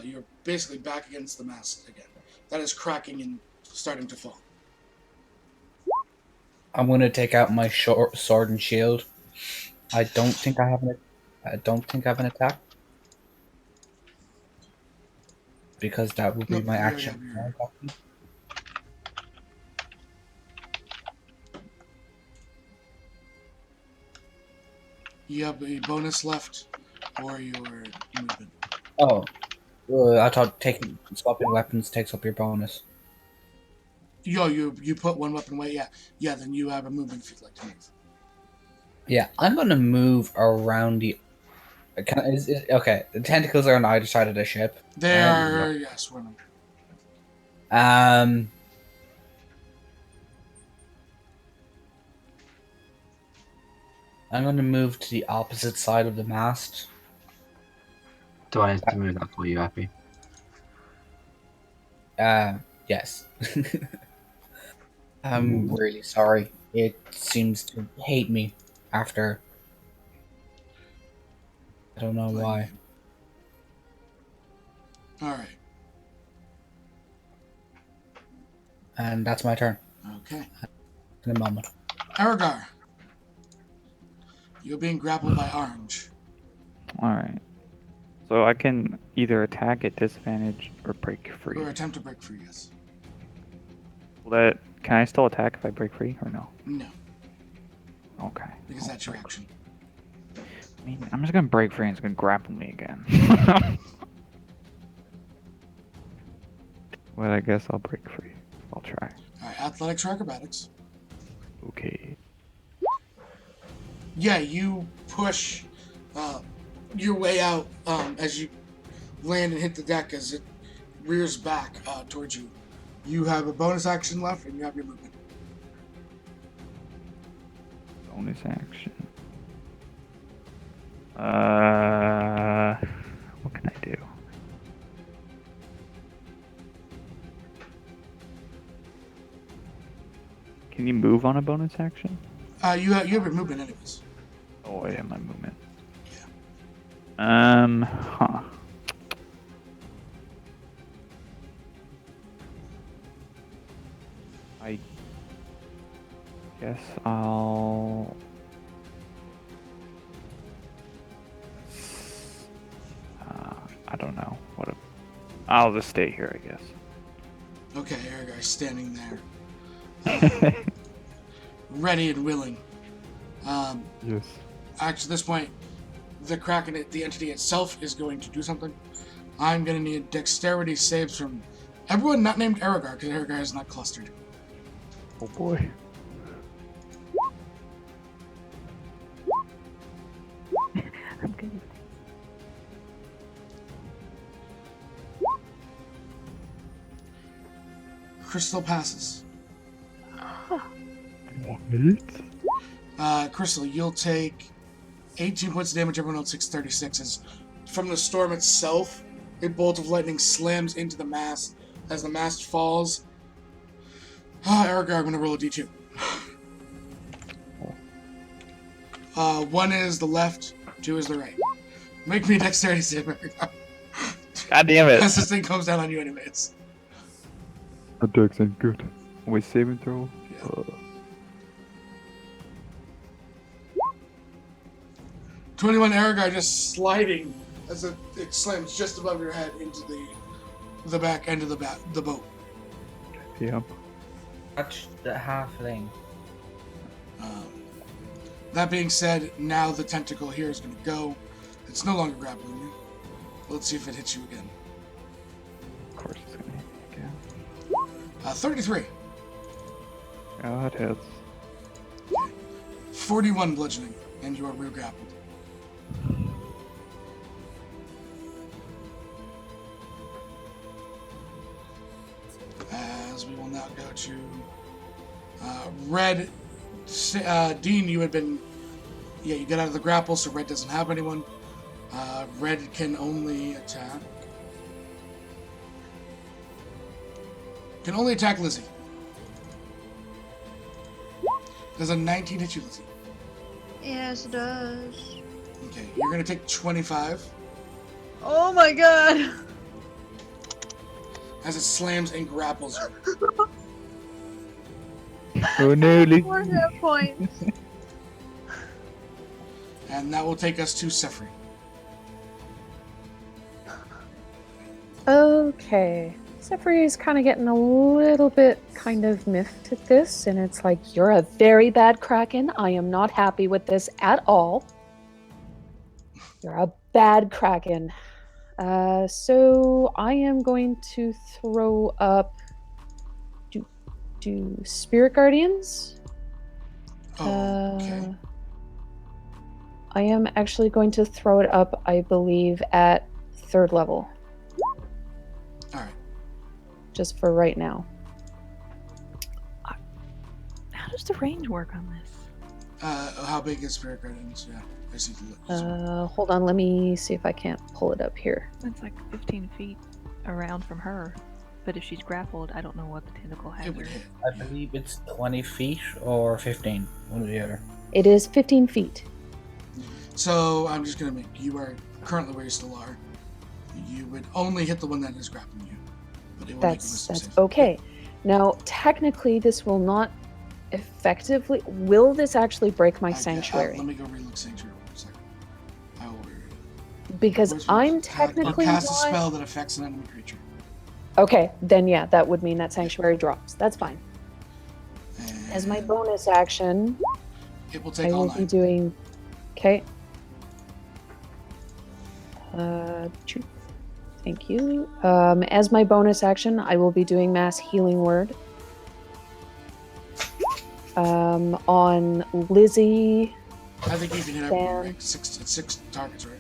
You're basically back against the mast again. That is cracking and starting to fall. I'm gonna take out my short sword and shield. I don't think I have an attack because that would be my action. You have a bonus left, or your movement. Oh, I thought swapping weapons takes up your bonus. You put one weapon away. Yeah. Then you have a movement if you'd like to move. Yeah, I'm gonna move around the. Okay, the tentacles are on either side of the ship. They are, yes, one of them. I'm gonna move to the opposite side of the mast. Do I need to move that for you, Happy? Yes. I'm really sorry. It seems to hate me after. I don't know why. Alright. And that's my turn. Okay. In a moment. Aghar. You're being grappled by Orange. Alright. So I can either attack at disadvantage or break free. Or attempt to break free, yes. Can I still attack if I break free or no? No. Okay. Because that's your action. I mean, I'm just gonna break free and it's gonna grapple me again. Well, I guess I'll break free. I'll try. Alright, athletics or acrobatics. Okay. Yeah, you push your way out as you land and hit the deck as it rears back towards you. You have a bonus action left and you have your movement. Bonus action. What can I do? Can you move on a bonus action? You have your movement anyways. Oh, I have my movement. Yeah. Huh. I guess I'll. I don't know. I'll just stay here, I guess. Okay, Aragorn's standing there, ready and willing. Yes. Actually, at this point, the Kraken, the entity itself, is going to do something. I'm going to need dexterity saves from everyone not named Aragorn, because Aragorn is not clustered. Oh boy. I'm good. Crystal passes. What? Crystal, you'll take 18 points of damage. Everyone else takes 36. As from the storm itself, a bolt of lightning slams into the mast. As the mast falls, Aragorn, I'm going to roll a d2. 1 is the left, 2 is the right. Make me a dexterity save, Aragorn. God damn it. Because this thing comes down on you anyways. The dex ain't good. Wait, saving throw? Yeah. 21 Aragorn just sliding as it slams just above your head into the back end of the boat. Yep. Touch the halfling. That being said, now the tentacle here is going to go. It's no longer grappling you. Let's see if it hits you again. Of course it's gonna hit me again. 33. Yeah, that hits. 41 bludgeoning, and you are re-grappled. As we will now go to Red. Dean, you had been... Yeah, you got out of the grapple, so Red doesn't have anyone. Red can only attack... Can only attack Lizzie. Does a 19 hit you, Lizzie? Yes, it does. Okay, you're going to take 25 Oh my god! as it slams and grapples you. Oh no, Lee. 4 hit points. And that will take us to Sefri. Okay. Zephyr is kind of getting a little bit kind of miffed at this, and it's like, you're a very bad Kraken. I am not happy with this at all. You're a bad Kraken. So I am going to throw up... Do Spirit Guardians? Okay. I am actually going to throw it up, I believe, at 3rd level. Alright. Just for right now. How does the range work on this? How big is Spirit Guardians? Yeah. I see the Hold on, let me see if I can't pull it up here. It's like 15 feet around from her. But if she's grappled, I don't know what the tentacle It would hazard hit. is. I believe it's 20 feet or 15. One or the other. It is 15 feet. So I'm just gonna make you are currently where you still are. You would only hit the one that is grappling you. But it will make a wisdom That's save. okay. Now, technically, this will not effectively... Will this actually break my sanctuary? Let me go relook Sanctuary for a second. I will Because Where's I'm you technically... cast a not- spell that affects an enemy creature. Okay, then yeah, that would mean that sanctuary drops. That's fine. As my And bonus action, it will I take all will be 9. doing... Okay. Thank you. As my bonus action, I will be doing Mass Healing Word. On Lizzie... I think you can hit everyone, Sam. right? 6 targets, right?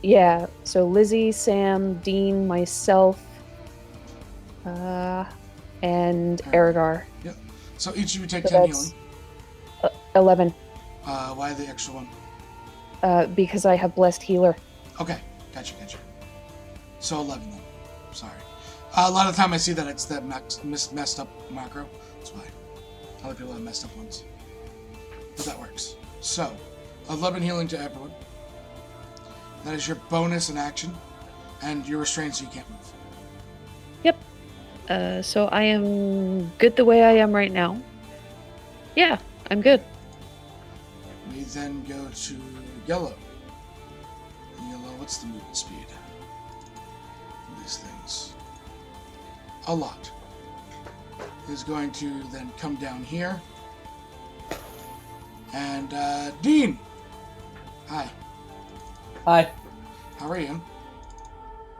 Yeah, so Lizzie, Sam, Dean, myself, and Aragar. Yep. So each of you take So 10 that's healing. 11, Why the extra one? because I have Blessed Healer. Okay, gotcha. So 11 then. Sorry. A lot of the time I see that it's that messed up macro. That's why. Other people have messed up ones. But that works. So, 11 healing to everyone. That is your bonus in action. And you're restrained so you can't move. Yep. So I am good the way I am right now. Yeah, I'm good. We then go to yellow. Yellow, what's the movement speed for these things? A lot. Is going to then come down here. And, Dean! Hi. Hi. How are you?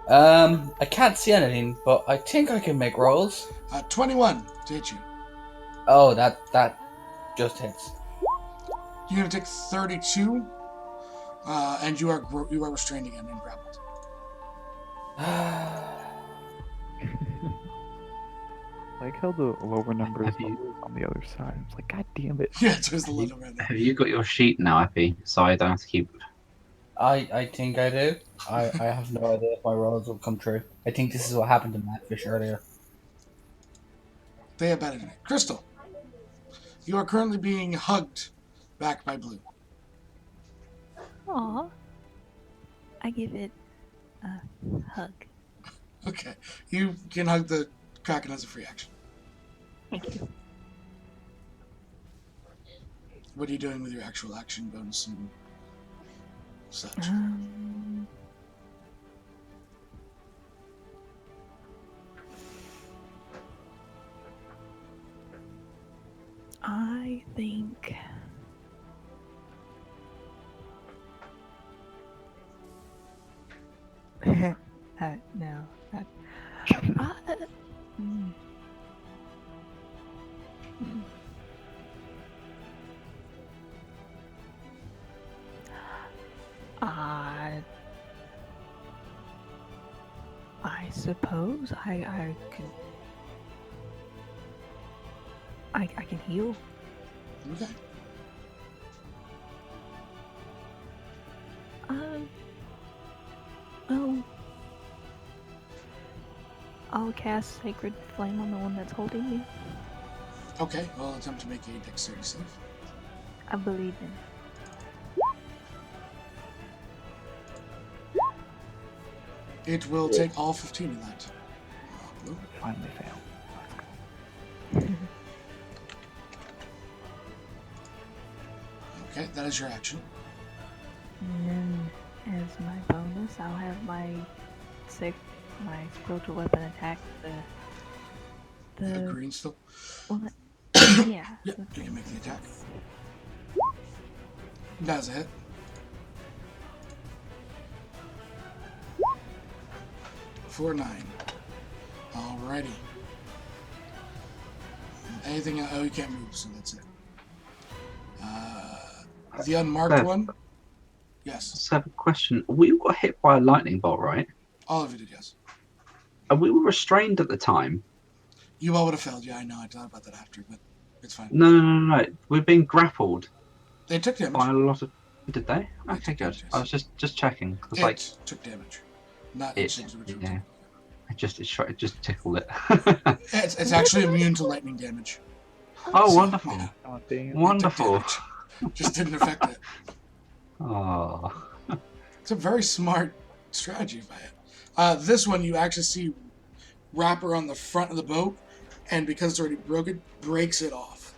I can't see anything, but I think I can make rolls. 21 to hit you. Oh, that just hits. You're going to take 32, and you are restrained again and grappled. Like how the lower number is Have you- always on the other side. It's like, God damn it. Yeah, there's the little right there. Have you got your sheet now, Epi? So I don't have to keep. I think I do. I have no idea if my rolls will come true. I think this is what happened to Madfish earlier. They have better than it. Crystal, you are currently being hugged back by Blue. Aw. I give it a hug. Okay, you can hug the Kraken as a free action. Thank you. What are you doing with your actual action bonus and such? I think no. Mm. Mm. I suppose I can heal. Okay. Well, I'll cast Sacred Flame on the one that's holding me. Okay, I'll attempt to make a dexterity save. I believe in. It will take all 15 of that. Blue. Finally failed. Okay, that is your action. And then, as my bonus, I'll have my spiritual weapon attack the Green still. well, yeah. Yeah, you can make the attack. That's a hit. For 9. Alrighty. Anything? Oh, you can't move, so that's it. The unmarked Seb. one. Yes, So I have a question. We got hit by a lightning bolt, right? all of you did. Yes, And we were restrained at the time. you all would have failed. Yeah, I know. I thought about that after, but it's fine. No. We're being grappled They took damage. by a lot of. Did they? They Okay, took good. damage, yes. I was just checking. Cause It like took damage. Not it, individual. yeah. It just tickled it. It's actually immune to lightning damage. Oh, So, wonderful! yeah, Oh, damn. it took Wonderful! damage. Just didn't affect it. Oh, It's a very smart strategy by it. This one you actually see wrapper on the front of the boat, and because it's already broken, breaks it off.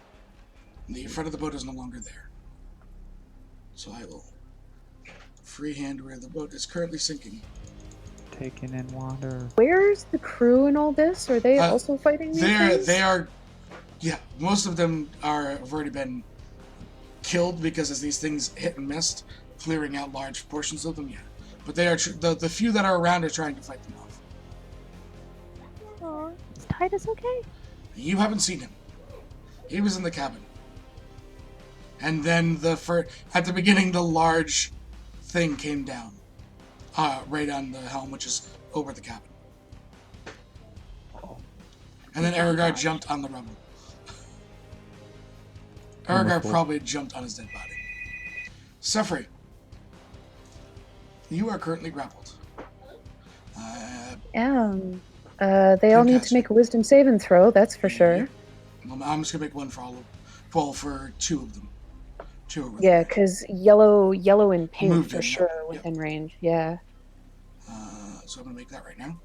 The front of the boat is no longer there. So I will freehand where the boat is currently sinking. Taking in water. Where's the crew in all this? Are they also fighting these things? They are, yeah. Most of them have already been killed because as these things hit and missed, clearing out large portions of them. Yeah, but they are the few that are around are trying to fight them off. Aw, is Titus okay? You haven't seen him. He was in the cabin. And then at the beginning, the large thing came down, right on the helm, which is over the cabin. And then Aragard jumped on the rubble. Aragard Wonderful. probably jumped on his dead body. Sefri, you are currently grappled. They all need Fantastic. to make a wisdom saving throw, that's for sure. Yep. I'm just gonna make one for all of, well, for 2 of them. 2 are within Yeah, range. because yellow and pink Moved for in, sure yep. within range. Yeah. So I'm gonna make that right now.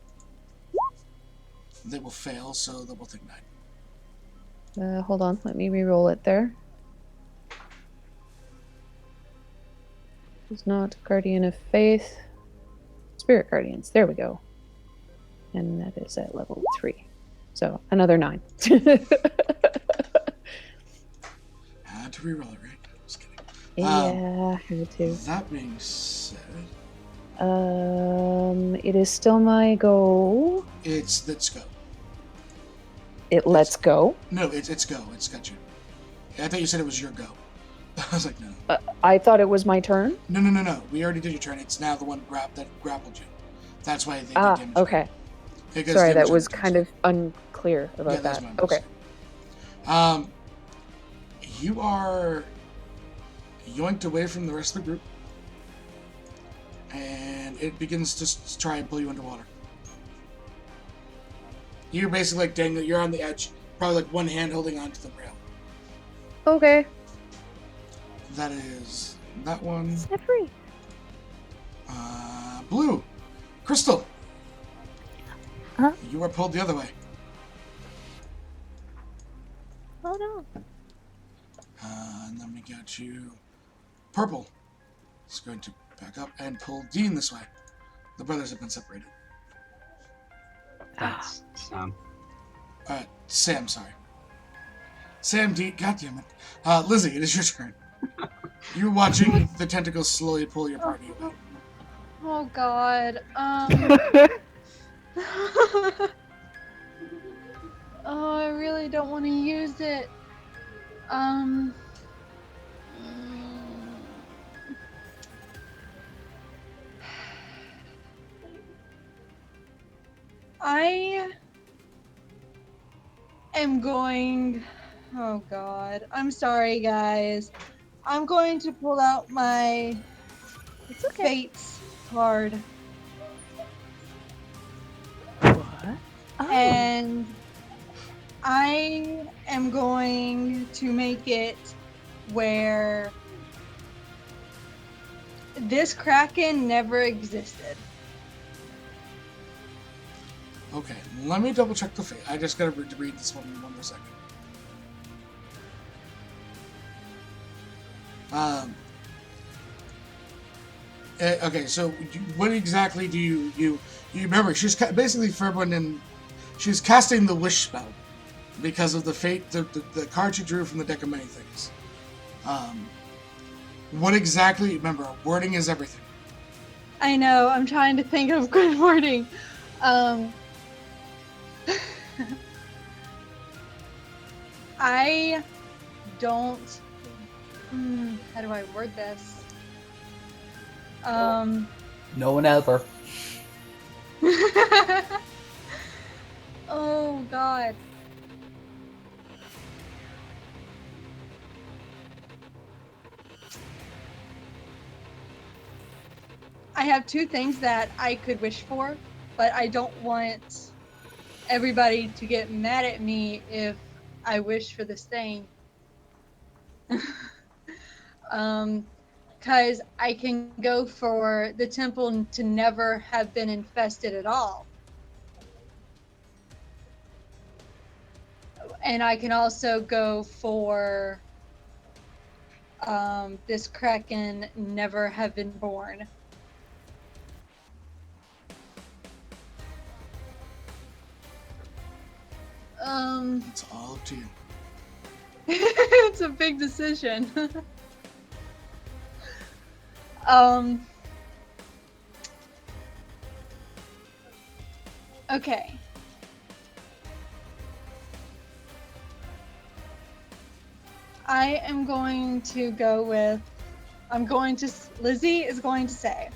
They will fail, so they will take 9. Hold on, let me re-roll it there. It's not Guardian of Faith. Spirit Guardians. There we go. And that is at level 3. So another 9. Had to reroll it, right? Just kidding. Yeah, had to. That being said, It is still my go. it's let's go. Let's go. No, it's go. It's got you. I thought you said it was your go. I was like, no. I thought it was my turn. No. We already did your turn. It's now the one that grappled you. That's why they did damage. Okay. Because Sorry, damage that was on the kind turn. of unclear about Yeah, that's that. my Okay. mistake. You are yoinked away from the rest of the group, and it begins to try and pull you underwater. You're basically like dangling. You're on the edge, probably like one hand holding onto the rail. Okay. That is that one. Set free. Blue, Crystal. Huh? You are pulled the other way. Oh no. And then we got you. Purple is going to back up and pull Dean this way. The brothers have been separated. That's Sam. Sam, sorry. Sam, Dean, goddammit. Lizzie, it is your turn. You're watching the tentacles slowly pull your party away. Oh God. Oh, I really don't want to use it. I am going. Oh God. I'm sorry, guys. I'm going to pull out my It's okay. Fates card. What? Oh. And I am going to make it where this Kraken never existed. Okay, let me double check the fate. I just gotta read this one more second. Okay, so what exactly do you remember? She's basically for everyone she's casting the wish spell because of the fate, the card she drew from the deck of many things. What exactly? Remember, wording is everything. I know. I'm trying to think of good wording. I don't. How do I word this? No one ever. Oh God. I have 2 things that I could wish for, but I don't want everybody to get mad at me if I wish for this thing. Because I can go for the temple to never have been infested at all. And I can also go for this Kraken never have been born. It's all up to you. It's a big decision. Okay. I am going to go with, Lizzie is going to say,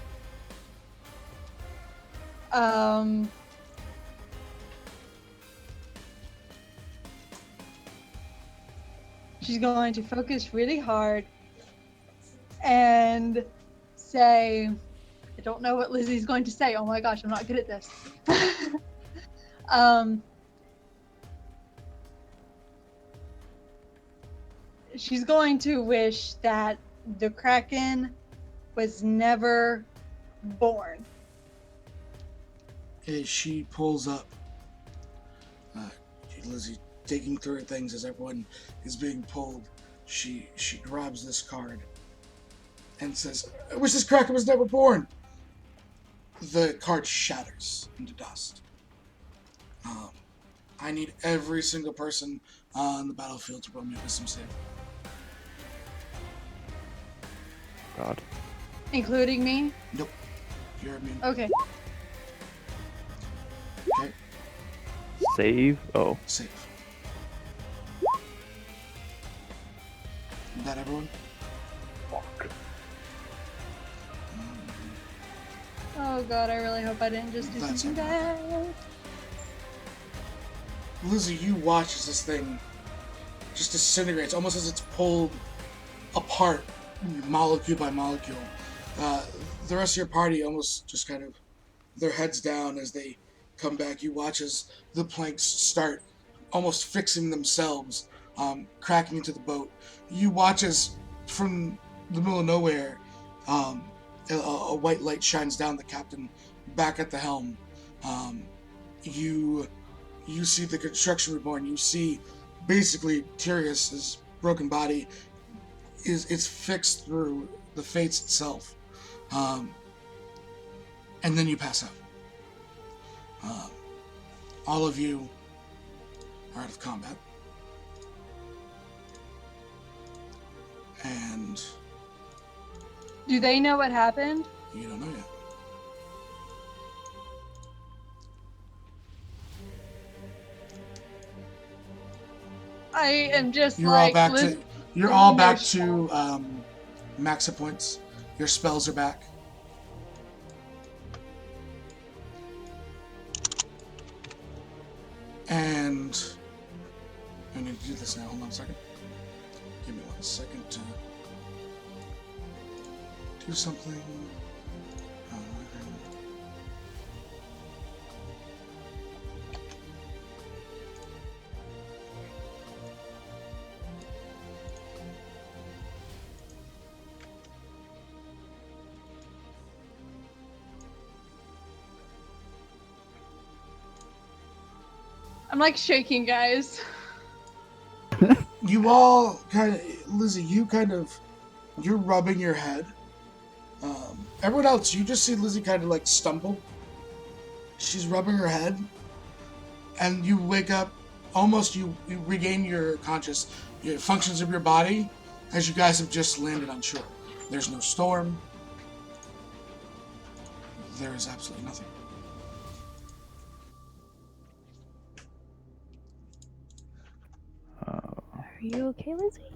she's going to focus really hard and say, I don't know what Lizzie's going to say. Oh my gosh, I'm not good at this. she's going to wish that the Kraken was never born. As she pulls up, Lizzie taking through her things as everyone is being pulled. She grabs this card and says, "I wish this Kraken was never born." The card shatters into dust. I need every single person on the battlefield to roll me a wisdom save. God. Including me? Nope. You're immune. Okay. Okay. Save? Oh. Save. Is that everyone? Fuck. Oh god, I really hope I didn't just do That's something bad. Lizzie, you watch as this thing just disintegrates, almost as it's pulled apart, molecule by molecule. The rest of your party almost just kind of, their heads down as they come back. You watch as the planks start almost fixing themselves, cracking into the boat. You watch as from the middle of nowhere, a white light shines down the captain back at the helm. You see the construction reborn. You see basically Tyrius's broken body is fixed through the fates itself. And then you pass out. All of you are out of combat. And Do they know what happened? you don't know yet. I am just You're like all back Liz- to you're all in back their to max hit points. Your spells are back. And I need to do this now. Hold on a second. Give me 1 second to do something. I'm like shaking, guys. You all kind of, Lizzie, you're rubbing your head. Everyone else, you just see Lizzie kind of like stumble. She's rubbing her head, and you wake up. Almost, you regain your your functions of your body, as you guys have just landed on shore. There's no storm. There is absolutely nothing. Are you okay, Lizzie?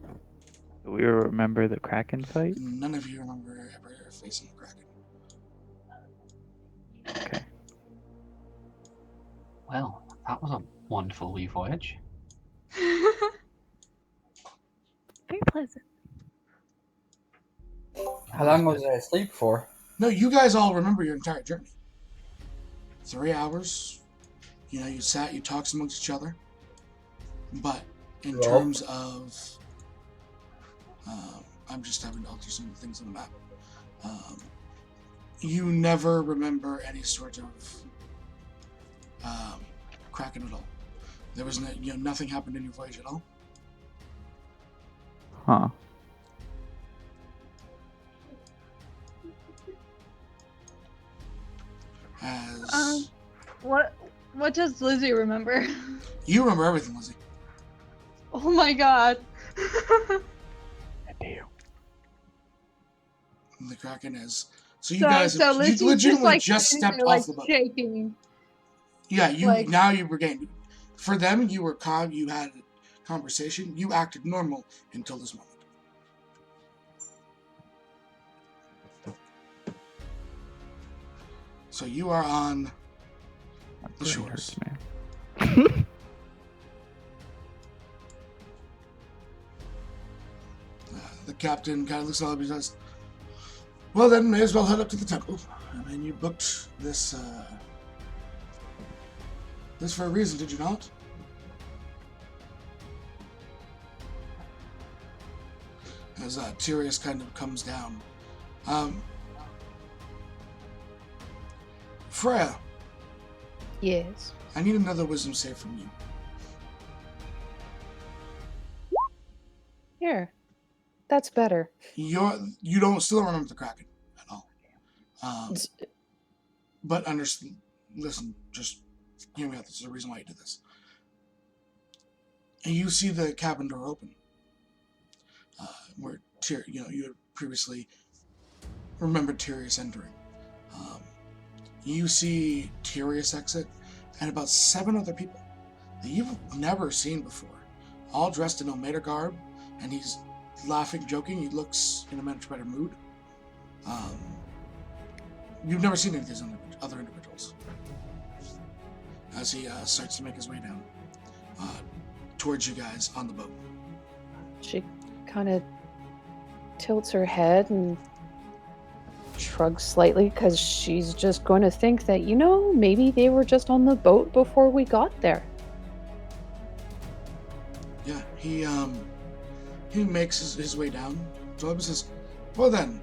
Do we remember the Kraken fight? None of you remember ever facing the Kraken. Okay. Well, that was a wonderful wee voyage. Very pleasant. How long was I asleep for? No, you guys all remember your entire journey. 3 hours. You know, you sat, you talked amongst each other. But in Well. terms of, I'm just having to alter some of the things on the map. You never remember any sort of Kraken at all. There was nothing happened in your voyage at all. Huh. As What does Lizzie remember? you remember everything, Lizzie. Oh my god. The Kraken is. So you So guys, you Lizzie's legitimately just sitting stepped there, off the boat. shaking. Yeah, you like- now you regained. For them, you were calm. You had a conversation. You acted normal until this moment. So you are on My the brain shores. hurts, man. The captain kind of looks at all of you and says, "Well, then, may as well head up to the temple. I mean, you booked this. This for a reason, did you not?" as Tyrius kind of comes down. Freya, Yes. I need another wisdom save from you. Here. That's better. You still don't remember the Kraken at all. It's- But listen, just hear me out. This is the reason why you did this. And you see the cabin door open, where you had previously remembered Tyrius entering. You see Tyrius exit, and about 7 other people that you've never seen before, all dressed in Ometer garb, and he's laughing, joking. He looks in a much better mood. You've never seen any of these other individuals. As he starts to make his way down towards you guys on the boat. She kind of tilts her head and shrugs slightly because she's just going to think that, maybe they were just on the boat before we got there. Yeah, he makes his way down. Joab says, "Well then,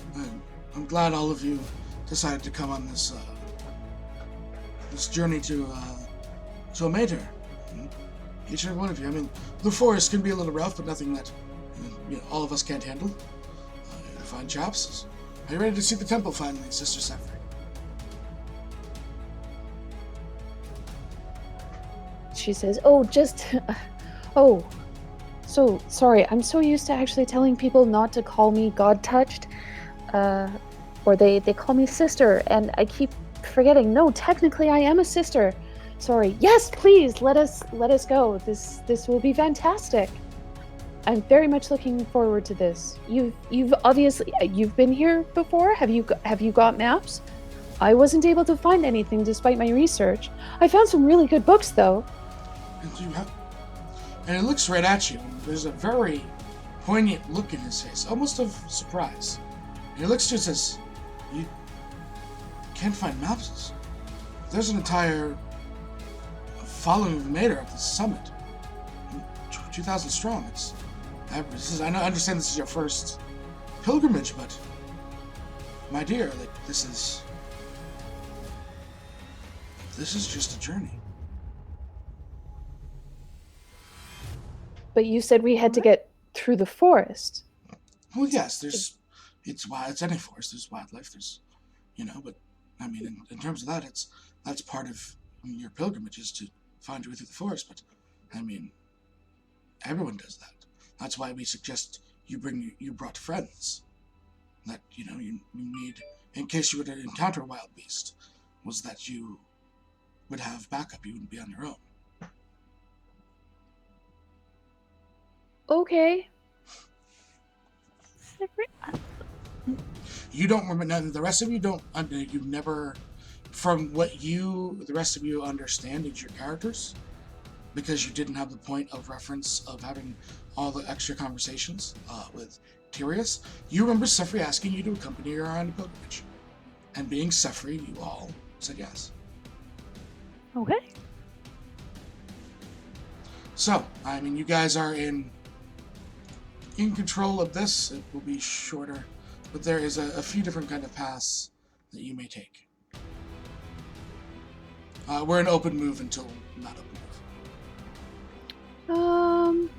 I'm glad all of you decided to come on this journey to a mater. Each and every one of you. I mean, the forest can be a little rough, but nothing that all of us can't handle. You're fine chaps. Are you ready to see the temple finally, Sister Sapphire?" She says, so sorry. I'm so used to actually telling people not to call me God-touched, or they call me sister, and I keep forgetting. No, technically I am a sister. Sorry. Yes, please let us go. This will be fantastic. I'm very much looking forward to this. You've obviously been here before. Have you got maps? I wasn't able to find anything despite my research. I found some really good books though. And it looks right at you. There's a very poignant look in his face, almost of surprise. And he looks to you and says, "You can't find maps? There's an entire following of the Mater at the summit. 2,000 strong. I understand this is your first pilgrimage, but my dear, this is just a journey." But you said we had to get through the forest. Well, yes, it's any forest. There's wildlife. But I mean, in terms of that, that's part of your pilgrimage is to find your way through the forest. But I mean, everyone does that. That's why we suggest you brought friends. That you need in case you were to encounter a wild beast, was that you would have backup. You wouldn't be on your own. Okay. You don't remember. None, the rest of you don't. You've never, from what the rest of you understand is your characters, because you didn't have the point of reference of having all the extra conversations with Tyrius. You remember Sefri asking you to accompany her on a pilgrimage, and being Sefri, you all said yes. Okay. So, I mean, you guys are in control of this. It will be shorter, but there is a few different kind of paths that you may take. We're an open move until not open move.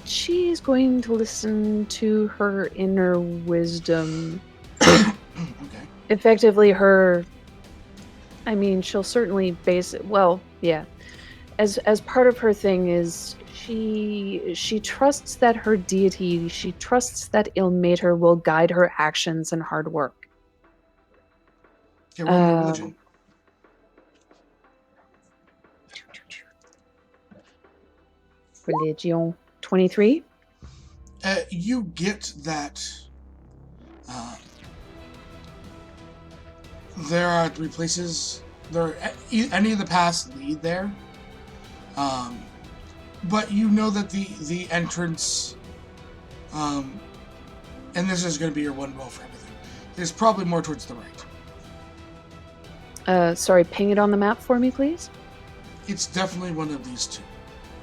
She's going to listen to her inner wisdom. Okay. Effectively she'll certainly base it, as part of her thing is she trusts that her deity, she trusts that Ilmater will guide her actions and hard work. Okay, roll my religion. Religion 23. You get that there are 3 places. Any of the paths lead there, but you know that the entrance, and this is going to be your one roll for everything, is probably more towards the right. Sorry, ping it on the map for me, please. It's definitely one of these two.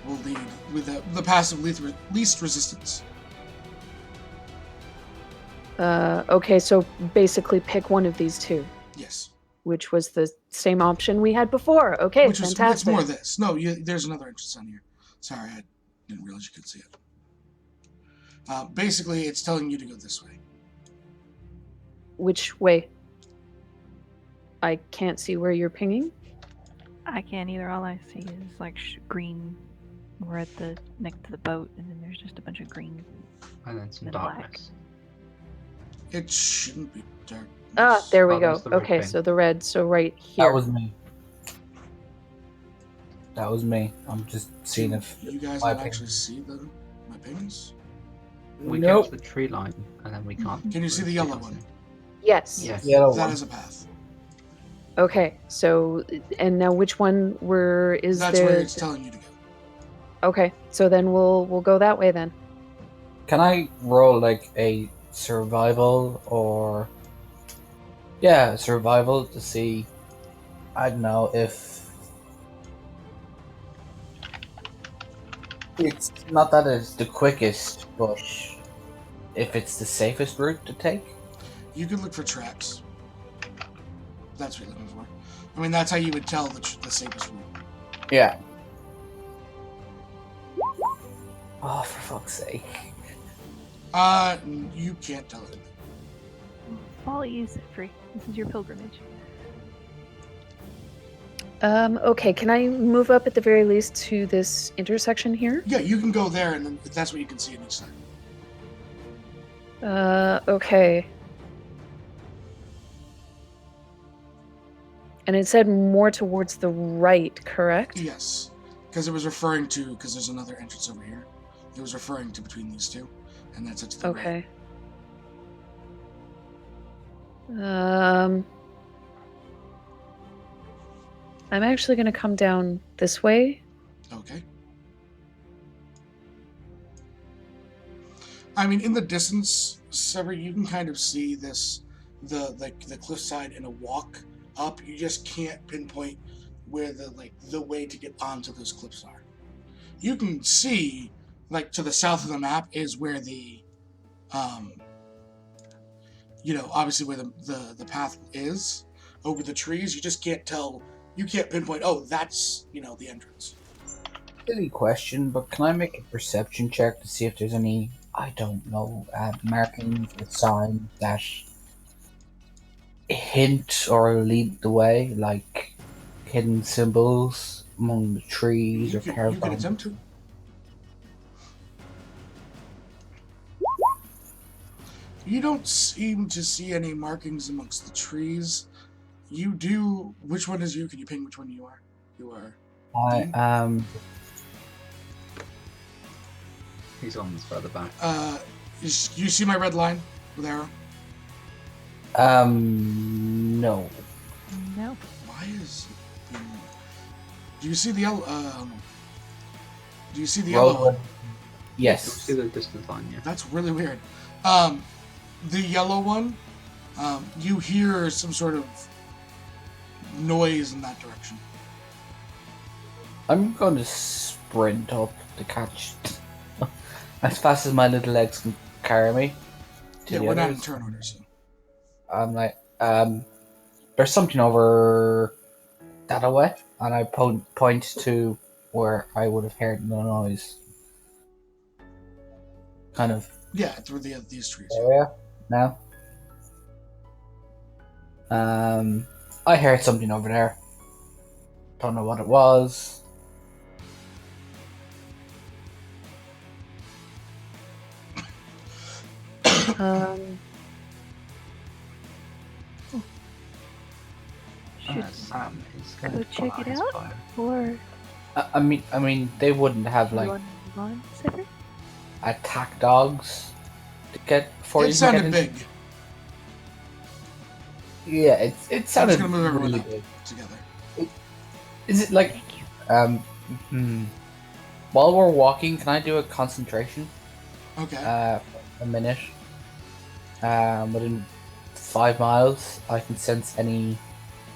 Will lead with the passive least resistance. Okay, so basically pick one of these two, Yes. which was the same option we had before. Okay, Which was fantastic. it's more this. No, there's another entrance on here. Sorry, I didn't realize you could see it. Basically, it's telling you to go this way. Which way? I can't see where you're pinging. I can't either. All I see is like green. We're at the next to the boat, and then there's just a bunch of green. And then some And black. darkness. It shouldn't be dark. Ah, there we Oh, go. there's the red Okay, thing. so the red, so right here. That was me. That was me. I'm just seeing if You guys my not ping- actually see my pings. We get Nope. to the tree line, and then we can't. Can you see the yellow one? Yes. Yes. Yellow That one. is a path. Okay, so and now which one is That's there? where it's telling you to go. Okay, so then we'll go that way then. Can I roll like a survival or survival to see? I don't know if it's not that it's the quickest, but if it's the safest route to take. You could look for tracks. That's what you're looking for. I mean, that's how you would tell the safest route. Yeah. Oh, for fuck's sake! You can't tell it. Follow you, Free. This is your pilgrimage. Okay, can I move up at the very least to this intersection here? Yeah, you can go there, and then that's what you can see on each side. Okay. And it said more towards the right, correct? Yes, because it was referring to, because there's another entrance over here. It was referring to between these two, and that's it to the right. Okay. I'm actually going to come down this way. Okay. I mean, in the distance, Sever, you can kind of see the cliffside in a walk up. You just can't pinpoint where the way to get onto those cliffs are. You can see, to the south of the map is where the, obviously where the path is over the trees. You just can't tell. You can't pinpoint. Oh, that's the entrance. Silly question, but can I make a perception check to see if there's any, I don't know, markings or signs that hint or lead the way, like hidden symbols among the trees or You can caravans? attempt to. You don't seem to see any markings amongst the trees. You do. Which one is you? Can you ping which one you are? You are. I am. He's on this further back. You see my red line with arrow? No. No. Why is? Do you see the yellow? Do you see the yellow one? Yes. See the distance line, yeah. That's really weird. The yellow one, you hear some sort of noise in that direction. I'm going to sprint up to catch as fast as my little legs can carry me. Yeah, we're not in turn order, so. I'm like, there's something over that way, and I point to where I would have heard the noise. Kind of. Yeah, through these trees. Area now. I heard something over there. Don't know what it was. Sam is Go going to check follow it his out, fire. or I mean, they wouldn't have you like want to move on, Zephyr? attack dogs to get before It you sounded can get big. Yeah, it I'm sounded just gonna move everyone really up big. together. Is it like Thank you. while we're walking, can I do a concentration? Okay. A minute. Within 5 miles, I can sense any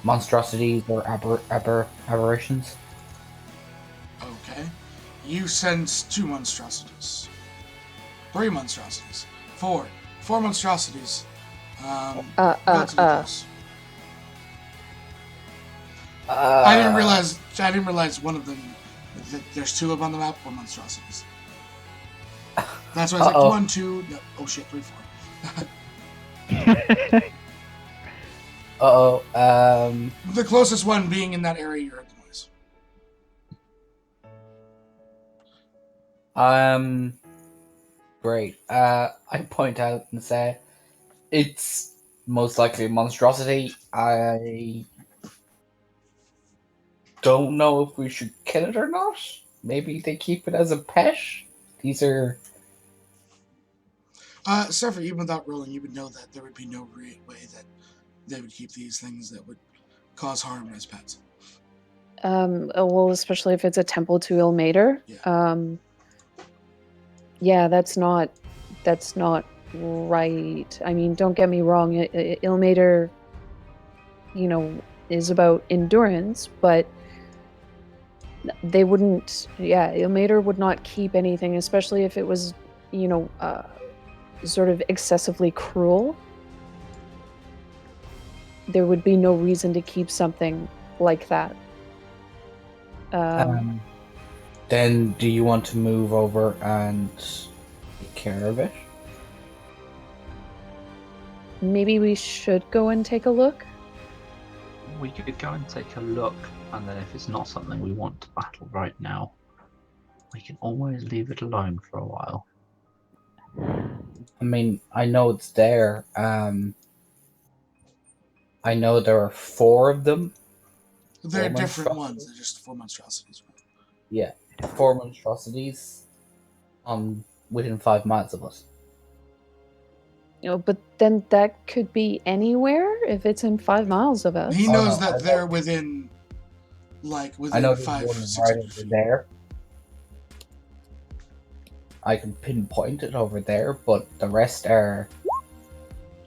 monstrosities or aberrations. Okay. You sense 2 monstrosities. 3 monstrosities. 4. 4 monstrosities. Relatively close. I didn't realize one of them. There's 2 of them on the map were monstrosities. That's why I was like 1, 2. No, oh shit, 3, 4. The closest one being in that area you heard the noise. Great. I point out and say, it's most likely a monstrosity. I don't know if we should kill it or not. Maybe they keep it as a pet. These are... Sephiroth, even without rolling, you would know that there would be no way that they would keep these things that would cause harm as pets. Well, especially if it's a temple to Ilmater. Yeah, that's not right. I mean, don't get me wrong. Ilmater, is about endurance, but they wouldn't. Yeah, Ilmater would not keep anything, especially if it was, sort of excessively cruel. There would be no reason to keep something like that. Then do you want to move over and take care of it? Maybe we should go and take a look. We could go and take a look, and then if it's not something we want to battle right now, we can always leave it alone for a while. I mean, I know it's there. I know there are 4 of them. They're different ones. They're just 4 monstrosities. Yeah, 4 monstrosities within 5 miles of us. But then that could be anywhere if it's in 5 miles of us. He knows that they're within, within I know 5, one 6 right feet. over there. I can pinpoint it over there, but the rest are...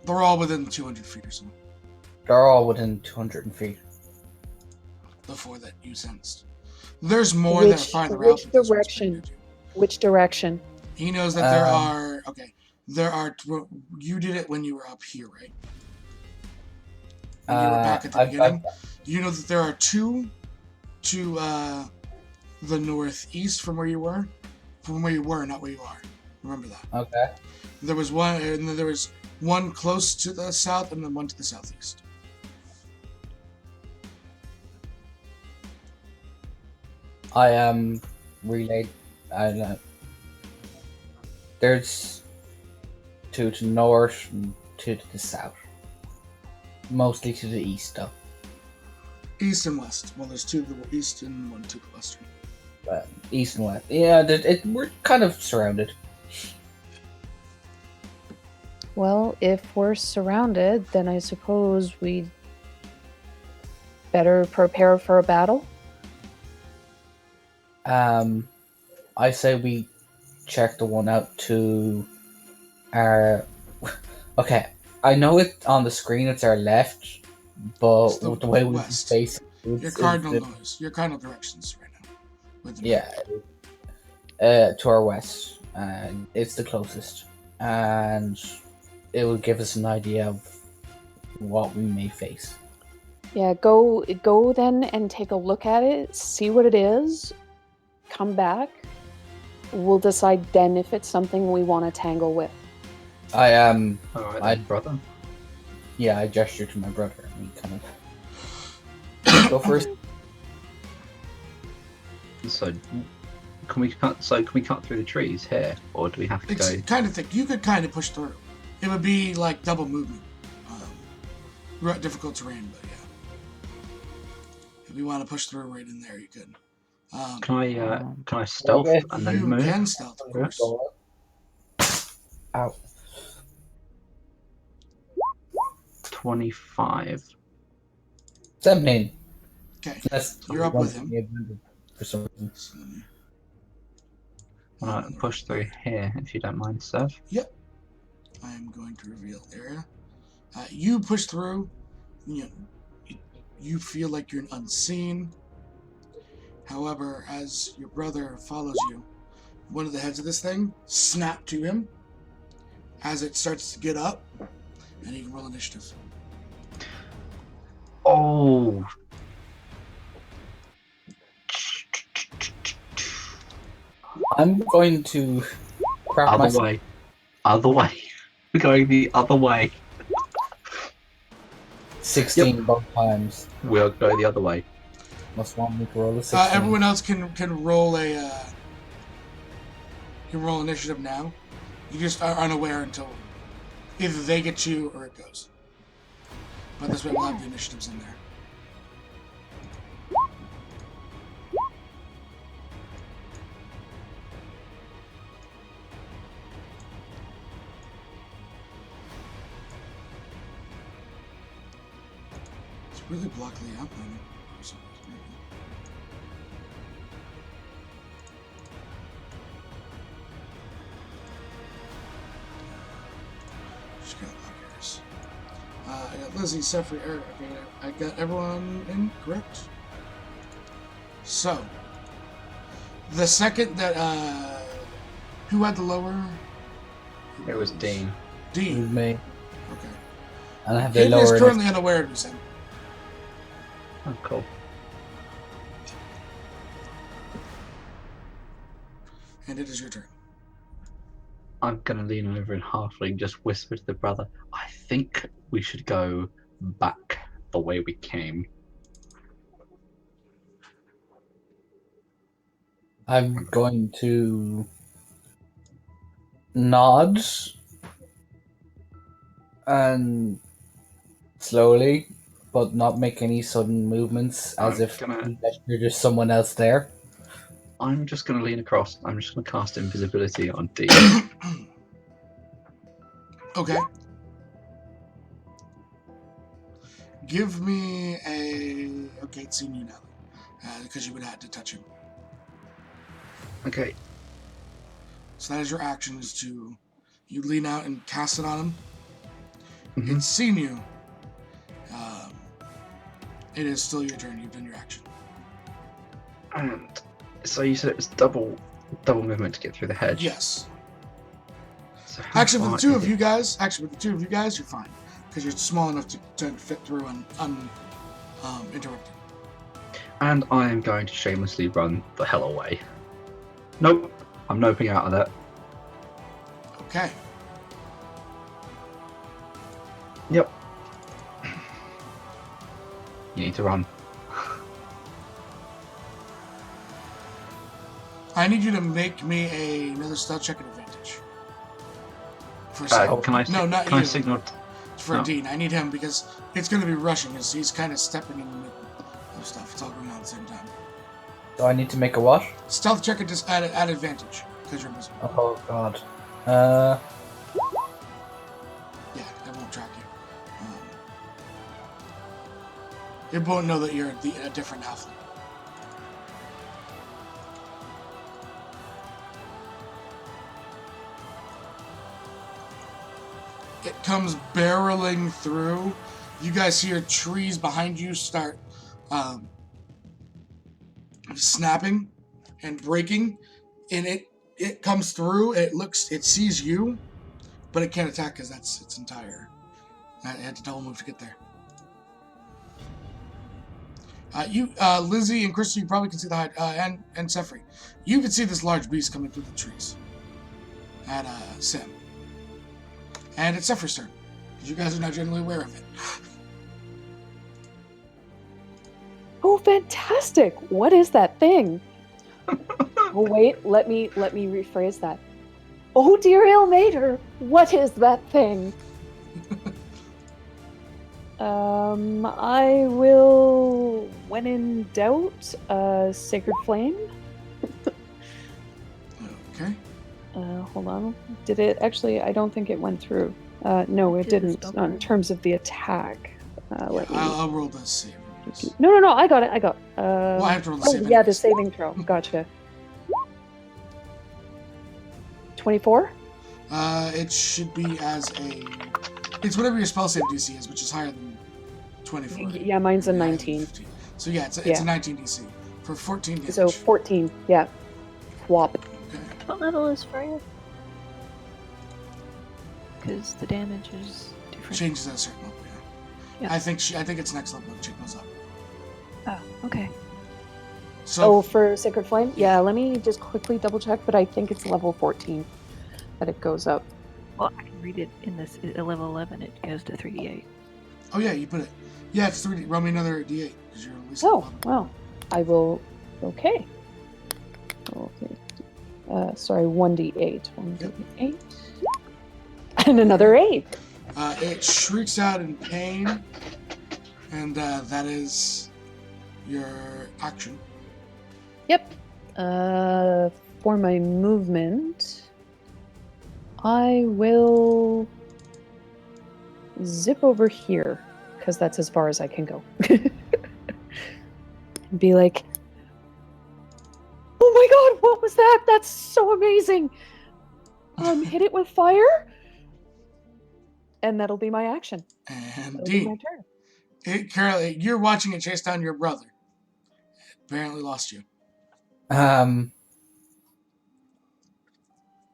They're all within 200 feet or so. They're all within 200 feet. The 4 that you sensed. There's more that are farther out. Which direction? Which direction? He knows that there are... Okay. There are... You did it when you were up here, right? When you were back at the beginning. You know that there are 2 to the northeast from where you were? From where you were, not where you are. Remember that. Okay. There was one, and then there was one close to the south, and then one to the southeast. I relayed. There's 2 to the north and 2 to the south. Mostly to the east, though. East and west. Well, there's 2 to the east and 1 to the western. East and west. Yeah, we're kind of surrounded. Well, if we're surrounded, then I suppose we better prepare for a battle. I say we check the one out to our... Okay, I know it on the screen it's our left, but the way we face it, your cardinal noise, your cardinal directions right now. Yeah, to our west, and it's the closest, and it will give us an idea of what we may face. Yeah, go then and take a look at it, see what it is, come back. We'll decide then if it's something we want to tangle with. All right, brother. Yeah, I gesture to my brother and we kind of go first. So can we cut through the trees here, or do we have to go? It's kind of thick. You could kind of push through. It would be like double movement. Difficult terrain, but yeah. If you want to push through right in there, you could. Can I stealth and then move? You can stealth, of course. Ow. 25. 17. Okay, you're up with him. For some reason. So, push through here, if you don't mind, Seth. Yep. I am going to reveal area. You push through. you feel like you're unseen. However, as your brother follows you, one of the heads of this thing snap to him as it starts to get up, and you can roll initiative. Oh. I'm going to crack Other myself. way. Other way. We're going the other way. 16 both times. We'll go the other way. Must want me to roll a 16. Everyone else can roll initiative now. You just are unaware until either they get you or it goes. But this way we'll have the initiatives in there. It's really blocked the outline. Just got blockers. I got Lizzie, Sefri, Eric. Okay, I got everyone in correct. So, the second that who had the lower? It was Dean. Dean. With me. Okay. And I have the Hayden is lower. currently unaware of his end. Oh, cool. And it is your turn. I'm going to lean over and halfling just whisper to the brother, I think we should go back the way we came. I'm going to nod and slowly, but not make any sudden movements as if there's just someone else there. I'm just going to lean across. I'm just going to cast invisibility on Dean. Okay. Give me a... Okay, it's seen you now. Because you would have had to touch him. Okay. So that is your action, is to... You lean out and cast it on him. Mhm. It's seen you. It is still your turn. You've done your action. And so you said it was double movement to get through the hedge. Yes. So how Actually, with far the two is of it? you guys, you're fine. Because you're small enough to fit through uninterrupted. And I am going to shamelessly run the hell away. Nope. I'm noping out of that. Okay. Yep. You need to run. I need you to make me another stealth check at advantage. For Can I? No, not can you. I signal? For No. Dean, I need him because it's going to be rushing. He's kind of stepping in the middle of stuff. It's all going on at the same time. Do I need to make a what? Stealth check at advantage because you're invisible. Oh god. Yeah, it won't track you. It won't know that you're a different halfling. It comes barreling through. You guys hear trees behind you start snapping and breaking, and it comes through. It sees you, but it can't attack because that's its entire. I had to double move to get there. Lizzie and Crystal, you probably can see the hide, and Sefri. You can see this large beast coming through the trees at Sim. And it's Sefri's turn, because you guys are not generally aware of it. Oh, fantastic! What is that thing? Oh, wait, let me rephrase that. Oh, dear Ilmater, what is that thing? I will, when in doubt, Sacred Flame. Okay. Hold on. Did it actually? I don't think it went through. No, it Did the didn't. spell Not in card. terms of the attack. Let me. I'll roll the save. No. I got it. I got. Well, I have to roll the Oh save. yeah, the anyways. saving throw. Gotcha. 24. It should be as a. It's whatever your spell save DC is, which is higher than 24. Yeah, mine's a Yeah, 19. 15. So yeah, it's a Yeah. 19 DC for 14 damage. So 14. Yeah. Whop. Okay. What level is Freya? Because the damage is different. Changes at a certain level. Yeah. Yeah. I think it's next level. It goes up. Oh, okay. So For Sacred Flame? Yeah, let me just quickly double check, but I think it's level 14 that it goes up. Well, I can read it in this at level 11. It goes to 3d8. oh yeah, you put it. Yeah, it's 3D. Roll me another D8 because you're at least Oh, level 11. wow. I will. Okay. Okay. Sorry, 1d8. 1d8. And another 8. It shrieks out in pain, and that is your action. Yep. For my movement, I will zip over here because that's as far as I can go. Be like, oh my god, what was that? That's so amazing. Hit it with fire, and that'll be my action. And That'll be my Dean, turn. Currently, you're watching it chase down your brother. Apparently lost you.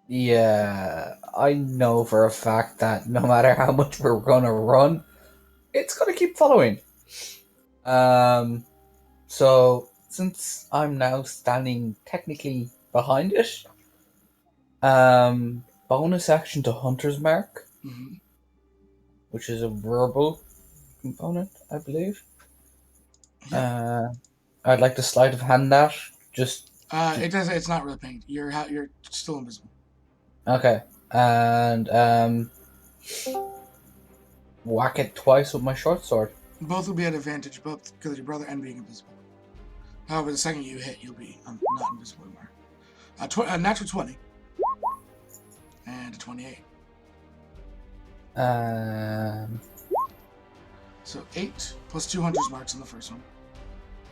Yeah, I know for a fact that no matter how much we're gonna run, it's gonna keep following. So since I'm now standing technically behind it, bonus action to Hunter's Mark, Mm-hmm. which is a verbal component, I believe. I'd like to sleight of hand that. Just It does. It's not really pain. You're still invisible. okay, and whack it twice with my short sword. Both will be at advantage, both because of your brother and being invisible. However, the second you hit, you'll be not invisible anymore. Natural 20 and a 28. So 8 plus 2 hunter's marks on the first one.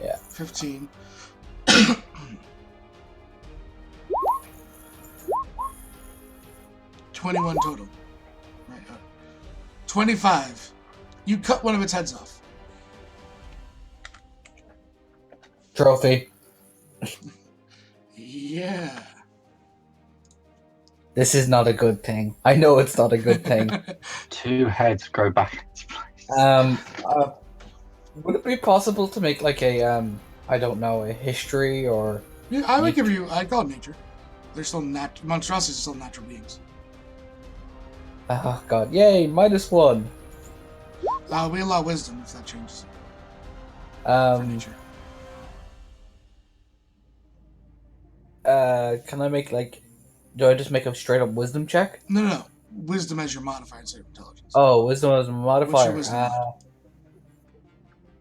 Yeah. 15. 21 total. Right. 25. You cut one of its heads off. Trophy. Yeah. This is not a good thing. I know it's not a good thing. 2 heads grow back into place. Would it be possible to make like a I don't know, a history or? Yeah, I would give you. I call it nature. They're still monstrosities are still natural beings. Oh god! Yay! -1. We allow wisdom if that changes. For nature. Can I make like? Do I just make a straight up wisdom check? No. Wisdom as your modifier instead of intelligence. Oh, wisdom as a modifier. What's your wisdom?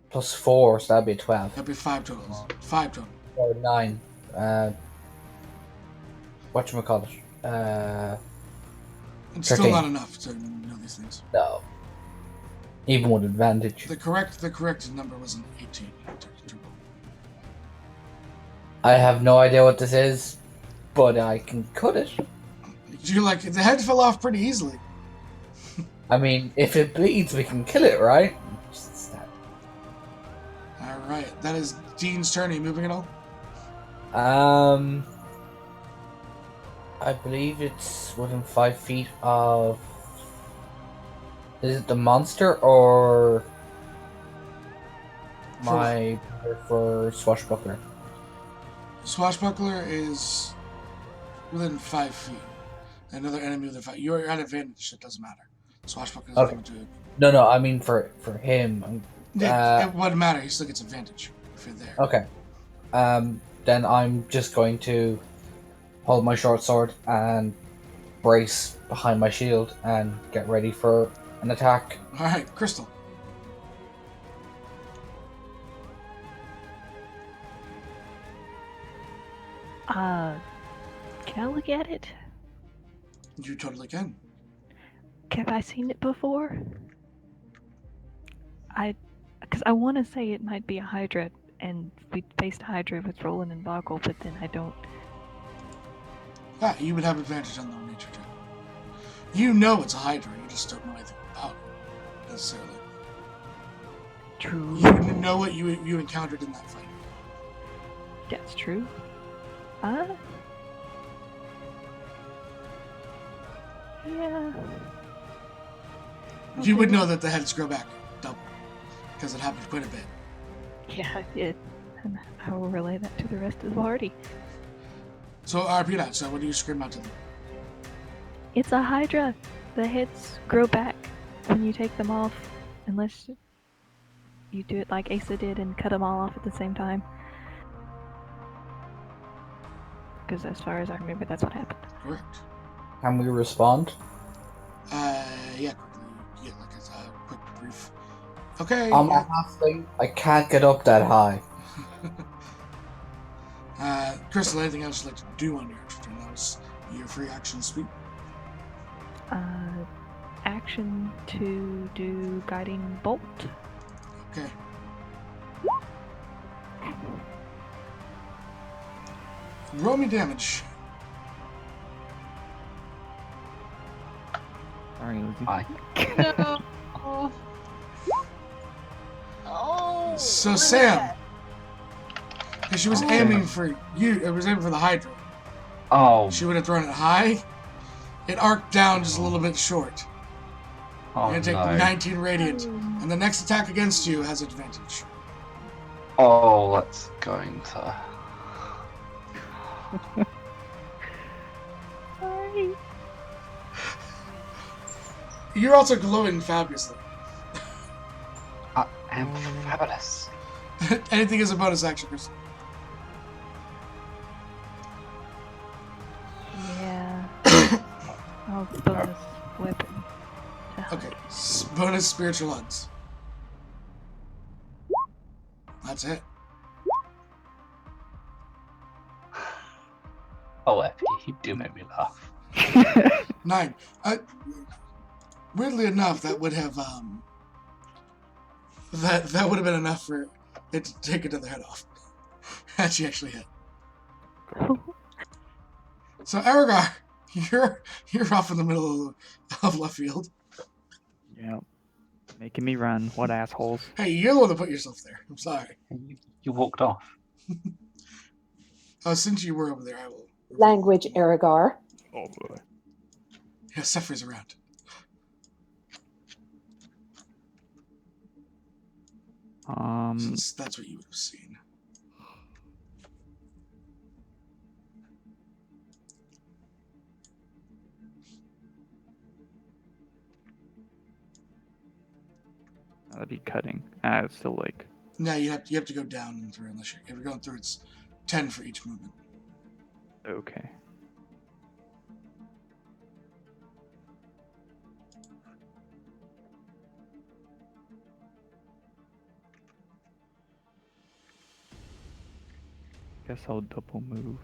+4, so that'd be a 12. That'd be 5 totals. 5 total. Or 9. Whatchamacallit? It's 13. still not enough to know these things. No. Even with advantage. The correct number was an 18. I have no idea what this is, but I can cut it. You're like, the head fell off pretty easily. I mean, if it bleeds, we can kill it, right? Alright, that is Dean's turn. Are you moving at all? I believe it's within 5 feet of... Is it the monster or my for Swashbuckler? Swashbuckler is within 5 feet. Another enemy within 5. You're at advantage, it doesn't matter. Swashbuckler is going to... No, I mean for him. It wouldn't matter, he still gets advantage if you're there. Okay. Then I'm just going to hold my short sword and brace behind my shield and get ready for an attack. Alright, Crystal. Can I look at it? You totally can. Have I seen it before? Because I want to say it might be a Hydra, and we faced Hydra with Roland and Boggle, but then I don't. Yeah, you would have advantage on the nature check. You know it's a Hydra, you just don't know anything about it, necessarily. True. You know what you encountered in that fight. That's true. Yeah. You would Okay. know that the heads grow back double, because it happens quite a bit. Yeah, it. And I will relay that to the rest of the party. So, repeat that. So, what do you scream out to them? It's a Hydra. The heads grow back when you take them off, unless you do it like Asa did and cut them all off at the same time. Because as far as I remember, that's what happened. Correct. Can we respond? Yeah, quickly. Yeah, like a quick brief. Okay. I'm a halfling. I can't get up that high. Crystal, anything else you'd like to do on your extra turn? That was your free action speed. Action to do guiding bolt. Okay. Roll me damage. Sorry, Lizzie. Hi. No. Oh. So, look at Sam. that. Because she was Okay. aiming for you. It was aiming for the Hydra. Oh, She would have thrown it high. It arced down just a little bit short. oh You're gonna take no. 19 radiant, and the next attack against you has advantage. Oh, that's going to. Sorry. You're also glowing fabulously. I am fabulous. Anything is a bonus action, Chris. Yeah. Oh, bonus weapon. Okay, bonus spiritual hugs. That's it. Oh, Effie, you do make me laugh. 9. Weirdly enough, that would have that would have been enough for it to take another head off. Had she actually hit. So Aragar, you're off in the middle of left field. Yeah. Making me run. What assholes. Hey, you're the one that put yourself there. I'm sorry. You walked off. Since you were over there, I will. Language, Aragar. Oh boy. Yeah, Sephiroth's around. Since that's what you would have seen. That'd be cutting. It's still like. No, you have to go down and through unless if you're going through. It's 10 for each movement. Okay. Guess I'll double move.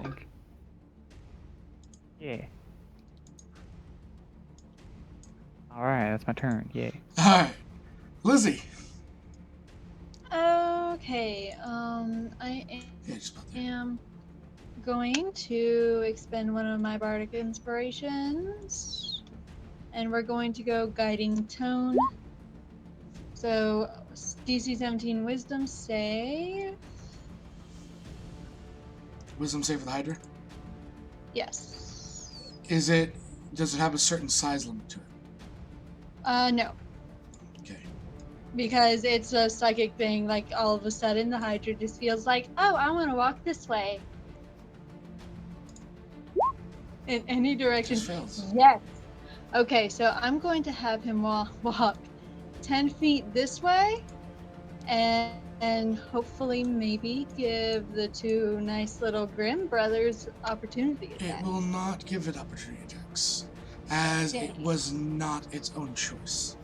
Think. Yeah. Alright, that's my turn. Yay. All right, Lizzie. Okay. I Yeah, just about there. am going to expend one of my bardic inspirations, and we're going to go guiding tone. So DC 17 wisdom save. Wisdom save for the Hydra. Yes. Does it have a certain size limit to it? No, Okay. because it's a psychic thing. Like all of a sudden, the Hydra just feels like, oh, I want to walk this way. In any direction. Just fails. Yes. Okay, so I'm going to have him walk 10 feet this way, and hopefully maybe give the two nice little Grimm brothers opportunity It attacks. will not give it opportunity attacks, as it Dang. was not its own choice.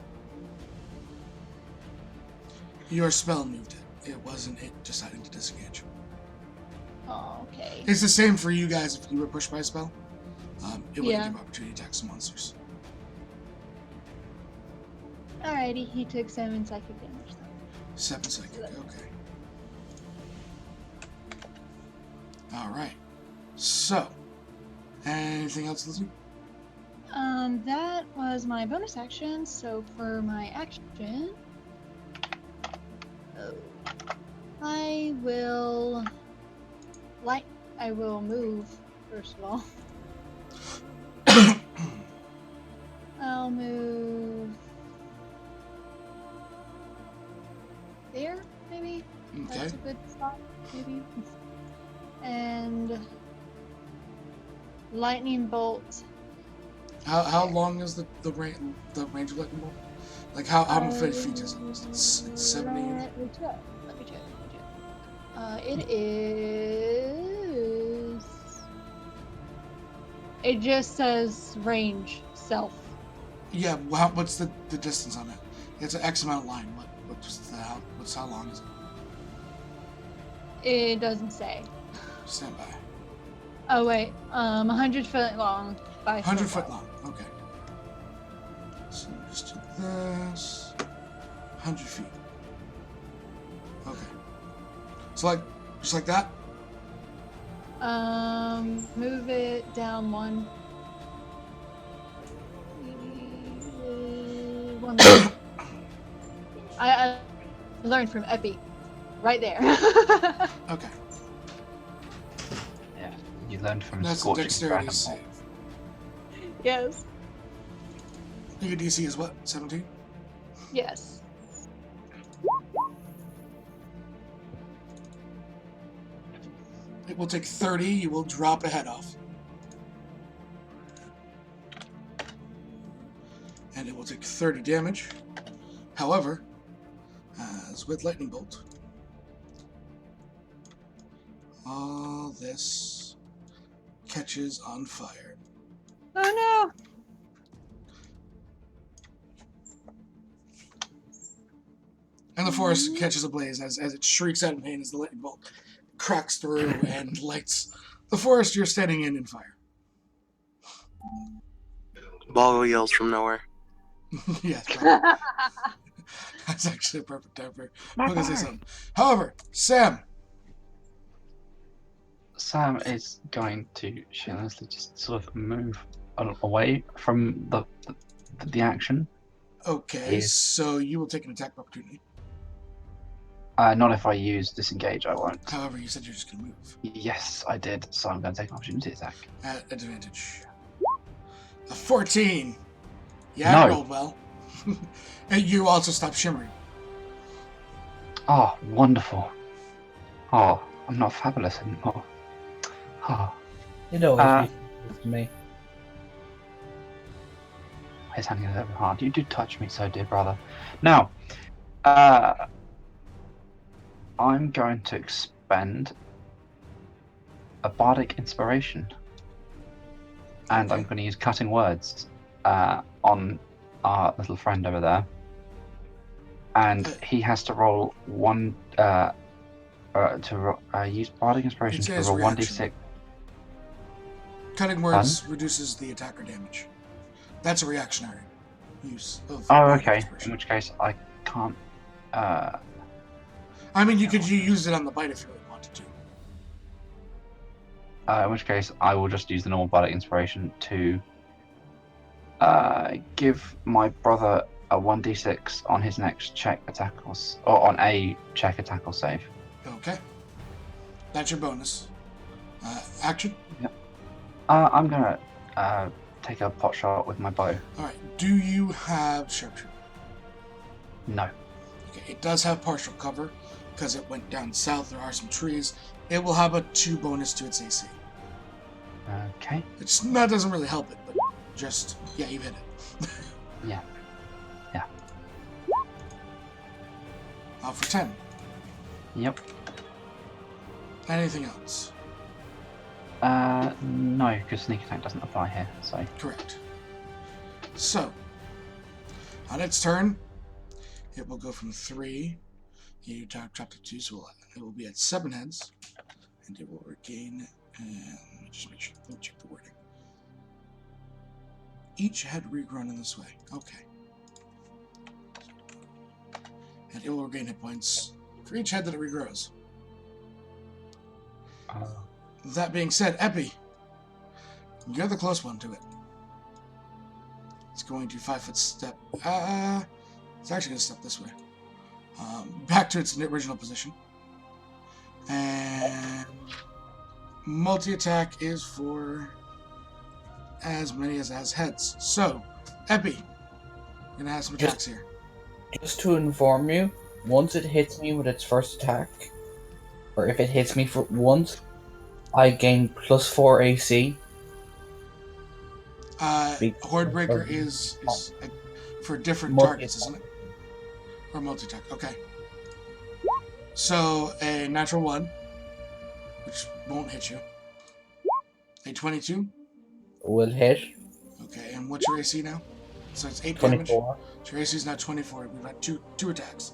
Your spell moved it. It wasn't it deciding to disengage. Oh, okay. It's the same for you guys if you were pushed by a spell. It wouldn't Yeah. give opportunity attacks to monsters. Alrighty, he took 7 psychic damage though. 7 psychic, okay. Alright. So, Anything else, Lizzie? That was my bonus action. So for my action, I will move first of all. I'll move there, maybe. Okay. That's a good spot, maybe. And lightning bolt. How long is the range of lightning bolt? Like how many feet is it? Is it 70? Let me check. It is. It just says range self. Yeah. What's the distance on it? It's an X amount line. What's how long is it? It doesn't say. Stand by. Oh wait, 100 foot long by 100 foot long. Okay. So just do this. 100 feet. Okay. So just like that. Move it down one. One more. I learned from Epi. Right there. Okay. Yeah, you learned from That's a scorching dexterity dragon save. bolt. Yes. Your DC is what? 17? Yes. It will take 30. You will drop a head off. And it will take 30 damage. However, as with lightning bolt, all this catches on fire. Oh no! And the forest catches ablaze as it shrieks out in pain as the lightning bolt cracks through and lights the forest you're standing in fire. Boggle yells from nowhere. Yes, probably. That's actually a perfect time for Buggle to say something. However, Sam is going to shamelessly just sort of move away from the action. Okay, so you will take an attack opportunity. Not if I use disengage, I won't. However, you said you're just going to move. Yes, I did, so I'm going to take an opportunity attack. At advantage. A 14. Yeah, No. I rolled well. And you also stop shimmering. Oh, wonderful. Oh, I'm not fabulous anymore. Oh, It always be to me. his hand is over hard. You do touch me so, dear brother. Now, I'm going to expend a bardic inspiration, and I'm going to use cutting words on our little friend over there, and he has to roll one use bardic inspiration to roll 1d6. Cutting words reduces the attacker damage. That's a reactionary use of Oh, bardic okay. inspiration. In which case, I can't. I mean, you could use it on the bite if you really wanted to. In which case, I will just use the normal bardic inspiration to give my brother a 1d6 on his next check attack or on a check attack or save. Okay. That's your bonus. Action? Yep. I'm gonna take a pot shot with my bow. Alright, do you have sharpshooter? No. Okay, it does have partial cover because it went down south. There are some trees. It will have a 2 bonus to its AC. Okay. That doesn't really help it, but just, yeah, you hit it. Yeah. Yeah. For 10. Yep. Anything else? No, because sneak attack doesn't apply here, so. Correct. So, on its turn, it will go from 3. You drop to 2, so it will be at 7 heads. And it will regain, and let me just make sure, let me check the wording. Each head regrown in this way. Okay. And it will regain hit points for each head that it regrows. That being said, Epi, You're the close one to it. It's going to 5-foot step. It's actually going to step this way. Back to its original position. And multi-attack is for as many as has heads. So, Epi, you're going to have some attacks here. Just to inform you, once it hits me with its first attack, or if it hits me for once, I gain +4 AC. Hordebreaker is for different targets, isn't it? Or multi-attack. Okay. So, a natural 1, which won't hit you. A 22. Will hit. Okay, and what's your AC now? So it's 8 24. damage. So your AC is now 24. We've had two attacks.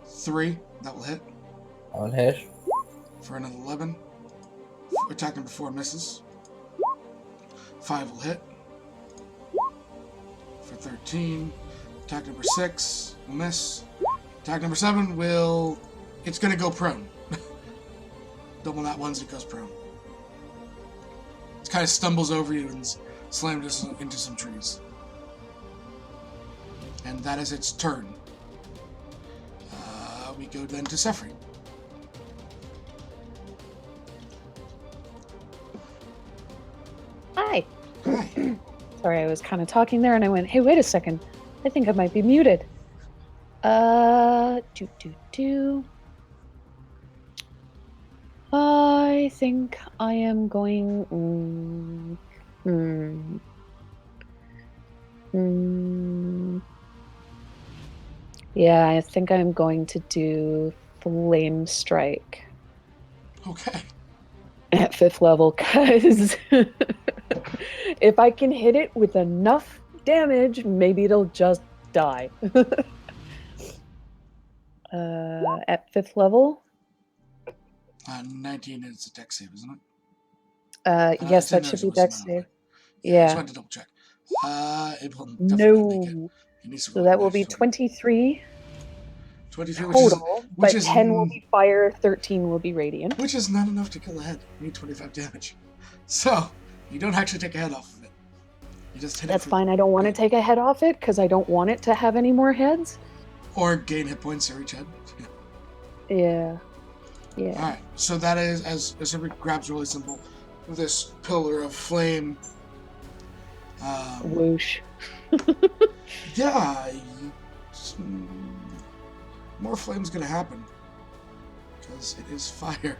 3, that will hit. I'll hit. For another 11. Attack number 4 misses. 5 will hit. For 13. Attack number 6 will miss. Attack number 7 will... It's going to go prone. Double that ones, it goes prone. It kind of stumbles over you and slams into some trees. And that is its turn. We go then to Sefri. Hi. Hi. Sorry, I was kind of talking there and I went, hey, wait a second. I think I might be muted. I think I am going... Yeah, I think I'm going to do Flame Strike Okay. at 5th level, because if I can hit it with enough damage, maybe it'll just die. At 5th level? 19 is a dex save, isn't it? Yes, that should be dex save. Yeah. I just wanted to double check. It will definitely make it. No. It needs to So roll that will a be nice 23 23, total, which but is 10 will be fire, 13 will be radiant. which is not enough to kill a head. You need 25 damage. So, you don't actually take a head off of it. You just hit That's it fine. I don't want to take a head off it because I don't want it to have any more heads. or gain hit points for each head. Yeah. Yeah. Alright, so that is, as it grabs really simple, this pillar of flame. Whoosh. Yeah, more flame's gonna happen because it is fire.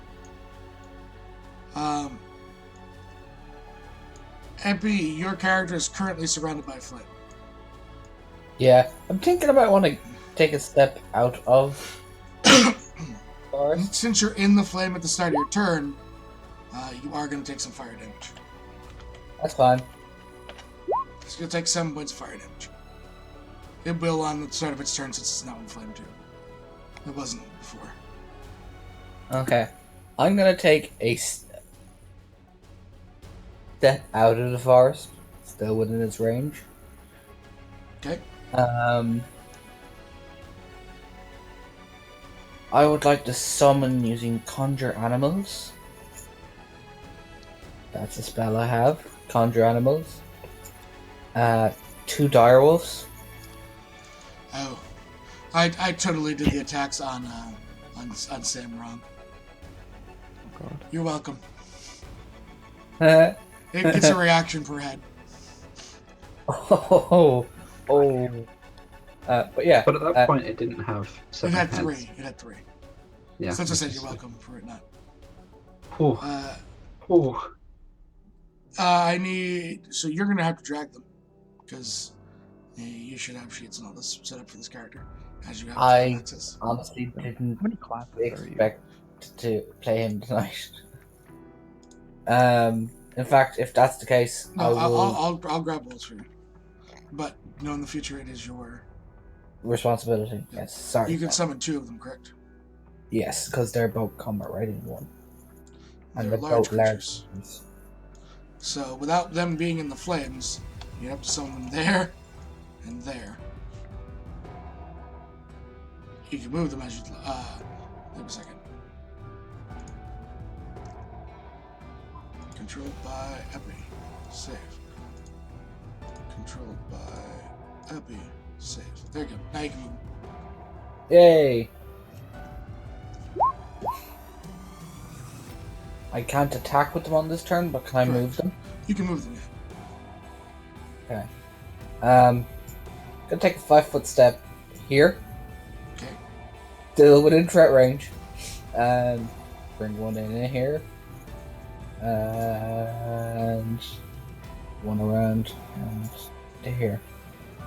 MP, your character is currently surrounded by flame. Yeah, I'm thinking about want to take a step out of forest. Since you're in the flame at the start of your turn, you are going to take some fire damage. That's fine. So you'll take 7 points of fire damage. It will on the start of its turn since it's now in flame too. It wasn't before. Okay. I'm gonna take a step out of the forest, still within its range. Okay. I would like to summon using Conjure Animals. That's a spell I have. Conjure Animals. 2 direwolves. Oh, I totally did the attacks on Sam wrong. Oh god. You're welcome. It gets a reaction per head. Oh. But yeah. But at that point, it didn't have It 7 had heads. 3. It had 3. Yeah. So I said you're welcome for it not. Ooh. Ooh. I need. So you're gonna have to drag them because you should have sheets and all this set up for this character as you have access. Honestly didn't How many classes are you? expect to play him tonight. In fact, if that's the case, No, I will... I'll grab rolls for you. But no, in the future it is your responsibility. Yes, sorry. You can summon 2 of them, correct? Yes, because they're both combat rating 1. And They're they're large both large creatures. creatures. So without them being in the flames, you have to summon them there and there. You can move them as you. Wait a second. Controlled by Epi. Save. Controlled by Abby. Save. There you go. Now you can move. Yay! I can't attack with them on this turn, but can I move them? You can move them, yeah. Okay. Gonna take a 5-foot step here. Okay. Still within threat range. And bring one in here. And one around and to here.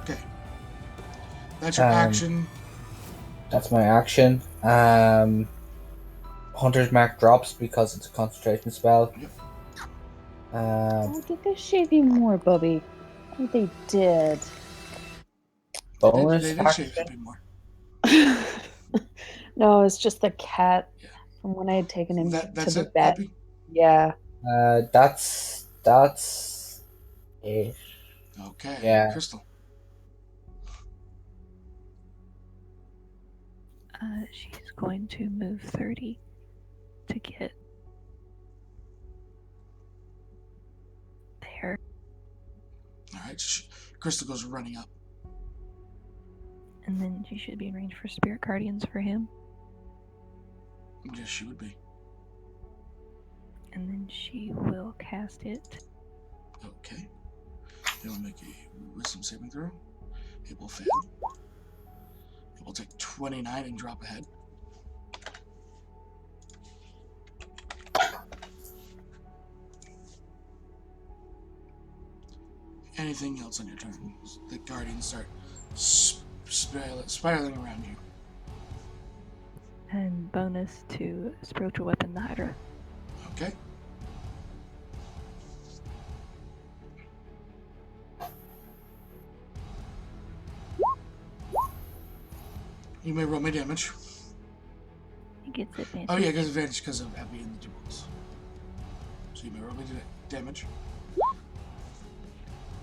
Okay. That's your action. That's my action. Hunter's Mark drops because it's a concentration spell. Yep. Oh, did they shave you more, Bubby? Oh, they did. Bonus They did action. shave you more. No, it's just the cat Yeah. from when I had taken him to That's the it, vet. Abby? Yeah. That's it. Okay. Yeah. Crystal. She's going to move 30 to get there. All right. Crystal goes running up. And then she should be in range for Spirit Guardians for him. Yes, she would be. And then she will cast it. Okay. They will make a wisdom saving throw. It will fail. It will take 29 and drop ahead. Anything else on your turn? The guardians start spiraling around you. And bonus to Spiritual Weapon, the Hydra. Okay. You may roll my damage. He gets advantage. Oh yeah, it gets advantage because of Abby and the jewels. So you may roll my damage.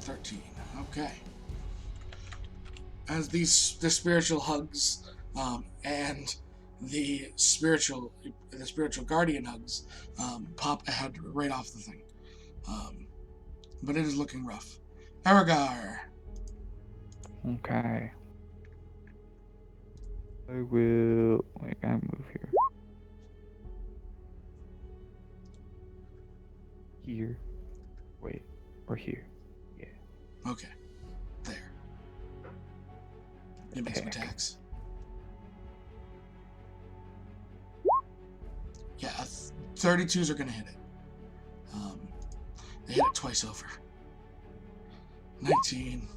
13. Okay. As the spiritual hugs and the spiritual guardian hugs pop ahead right off the thing. But it is looking rough. Aghar. Okay. I will. Wait, I move here. Here. Wait. Or here. Yeah. Okay. There. You make some attacks. Yeah, 32s are going to hit it. They hit it twice over. 19.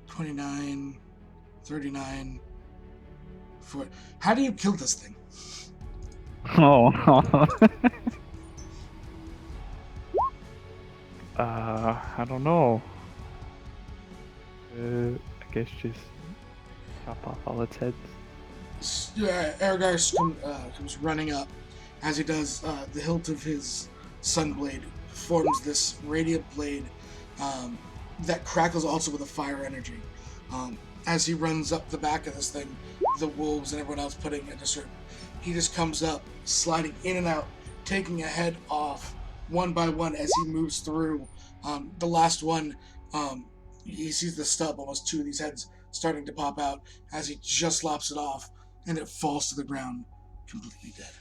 29. 39. 4. How do you kill this thing? Oh. I don't know. I guess just chop off all its heads. Aghar comes running up. As he does, the hilt of his sunblade forms this radiant blade that crackles also with a fire energy. As he runs up the back of this thing, the wolves and everyone else putting it to certain. He just comes up, sliding in and out, taking a head off one by one as he moves through. The last one, he sees the stub, almost 2 of these heads starting to pop out as he just lops it off, and it falls to the ground, completely dead.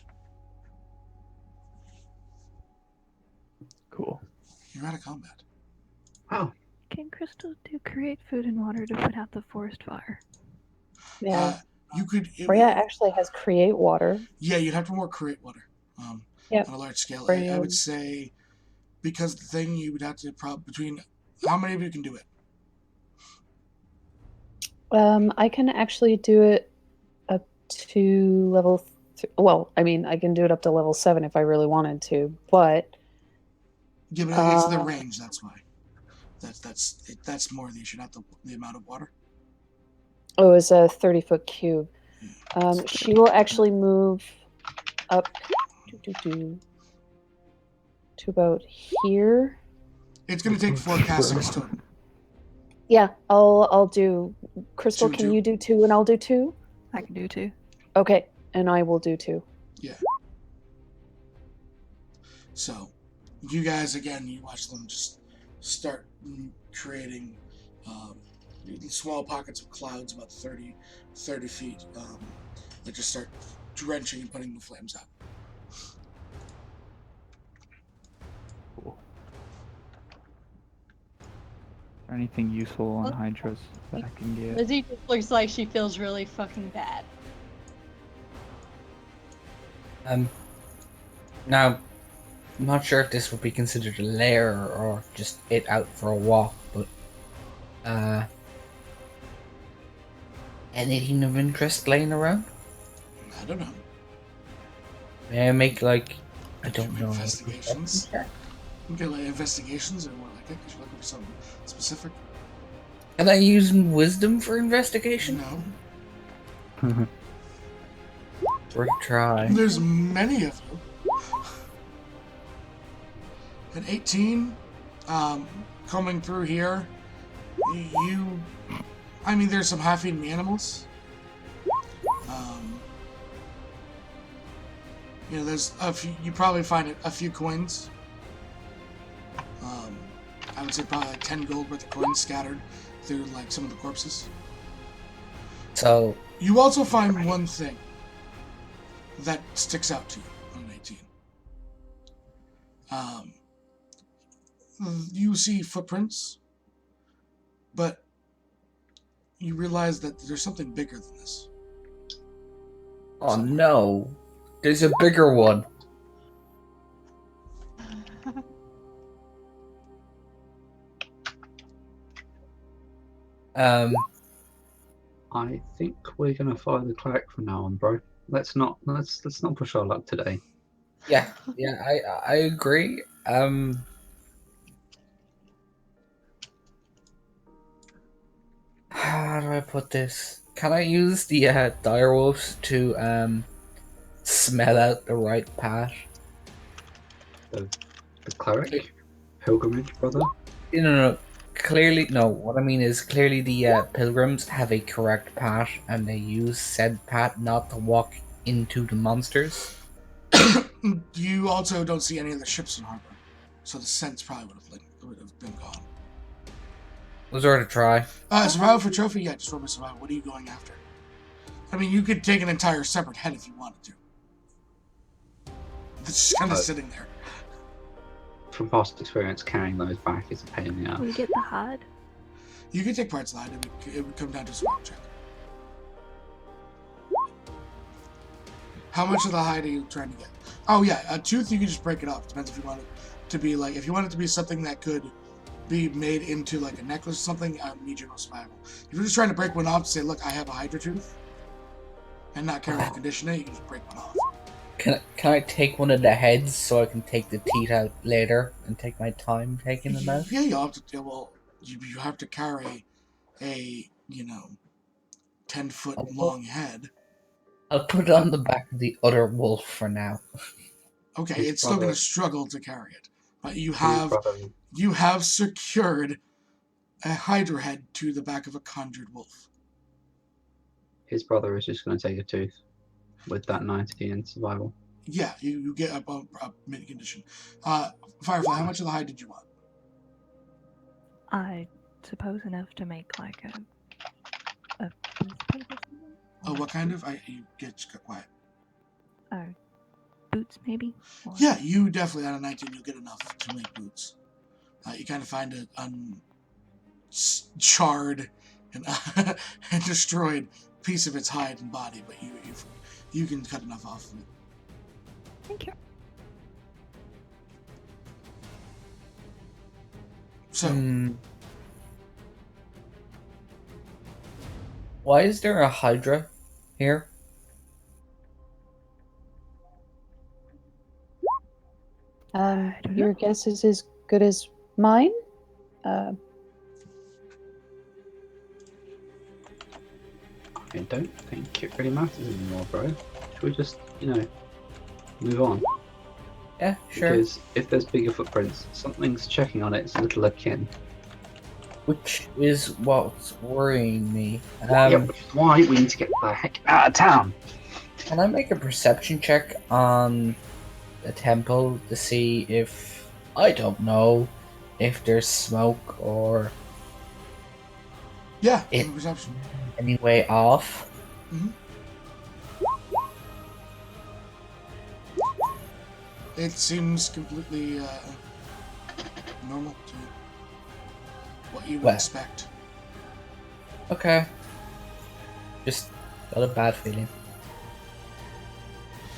Cool. You're out of combat. Oh. Can Crystal do create food and water to put out the forest fire? Yeah. You could. Freya actually has create water. Yeah, you'd have to more create water. Yep. On a large scale. Freya. I would say, because the thing you would have to between. How many of you can do it? I can actually do it up to level. Well, I mean, I can do it up to level 7 if I really wanted to, but. Yeah, but it's the range. That's why. That's more the issue, not the amount of water. Oh, it's a 30-foot cube. She will actually move up to about here. It's going to take 4 castings total. Yeah, I'll do. Crystal, Two, can two. you do 2 and I'll do 2? I can do 2. Okay, and I will do 2. Yeah. So, you guys, again, you watch them just start creating small pockets of clouds about 30 feet that just start drenching and putting the flames out. Cool. Is there anything useful on Hydras that I can get? Lizzie just looks like she feels really fucking bad. Now, I'm not sure if this would be considered a lair or just it out for a walk, but anything of interest laying around? I don't know. May I make like I don't know. Investigations. Okay, like investigations or what? Like that? Because you're looking for something specific. Can I use wisdom for investigation? No. Worth a try. There's many of you. At 18, coming through here, I mean, there's some half-eaten animals. There's a few, you probably find a few coins. I would say probably like 10 gold worth of coins scattered through like some of the corpses. So you also find one thing that sticks out to you on 18. You see footprints, but you realize that there's something bigger than this. Oh no, there's a bigger one. I think we're gonna follow the cleric from now on, bro. Let's not push our luck today. Yeah, I agree. How do I put this? Can I use the direwolves to smell out the right path? The cleric pilgrimage, brother. No. Clearly, no. What I mean is, clearly the pilgrims have a correct path, and they use said path not to walk into the monsters. You also don't see any of the ships in harbor, so the scents probably would have been gone. Was there to try? Survival for trophy? Yeah, just roll my survival. What are you going after? I mean, you could take an entire separate head if you wanted to. It's just kind of sitting there. From past experience, carrying those back is a pain in the ass. We get the hide. You could take parts of the hide. It would come down to a survival check. How much of the hide are you trying to get? Oh yeah, a tooth you could just break it off. Depends if you want it to be like, if you want it to be something that could be made into like a necklace or something, I would need your survival. If you're just trying to break one off, say, look, I have a hydra tooth, and not carry and condition it, you can just break one off. Can I take one of the heads so I can take the teeth out later and take my time taking them out? Yeah, you'll have to. Well, you have to carry a 10-foot long head. I'll put it on the back of the other wolf for now. Okay, it's still going to struggle to carry it, but you have secured a hydra head to the back of a conjured wolf. His brother is just going to take a tooth with that 90 in survival. Yeah, you get up mid condition. Firefly, how much of the hide did you want? I suppose enough to make like a Oh, what kind of? You get quiet. Boots, maybe? Or... Yeah, you definitely, out of 19, you'll get enough to make boots. You kind of find a charred and, and destroyed piece of its hide and body, but you can cut enough off of it. Thank you. So, why is there a hydra here? Your guess is as good as mine. I don't think it really matters anymore, bro. Should we just, move on? Yeah, sure. Because if there's bigger footprints, something's checking on its little akin. Which is what's worrying me. Yeah, which is why we need to get the heck out of town. Can I make a perception check on the temple to see if, I don't know, if there's smoke or Yeah, it give me perception. any way off? Hmm. It seems completely normal to what you would Well, expect. okay. Just got a bad feeling.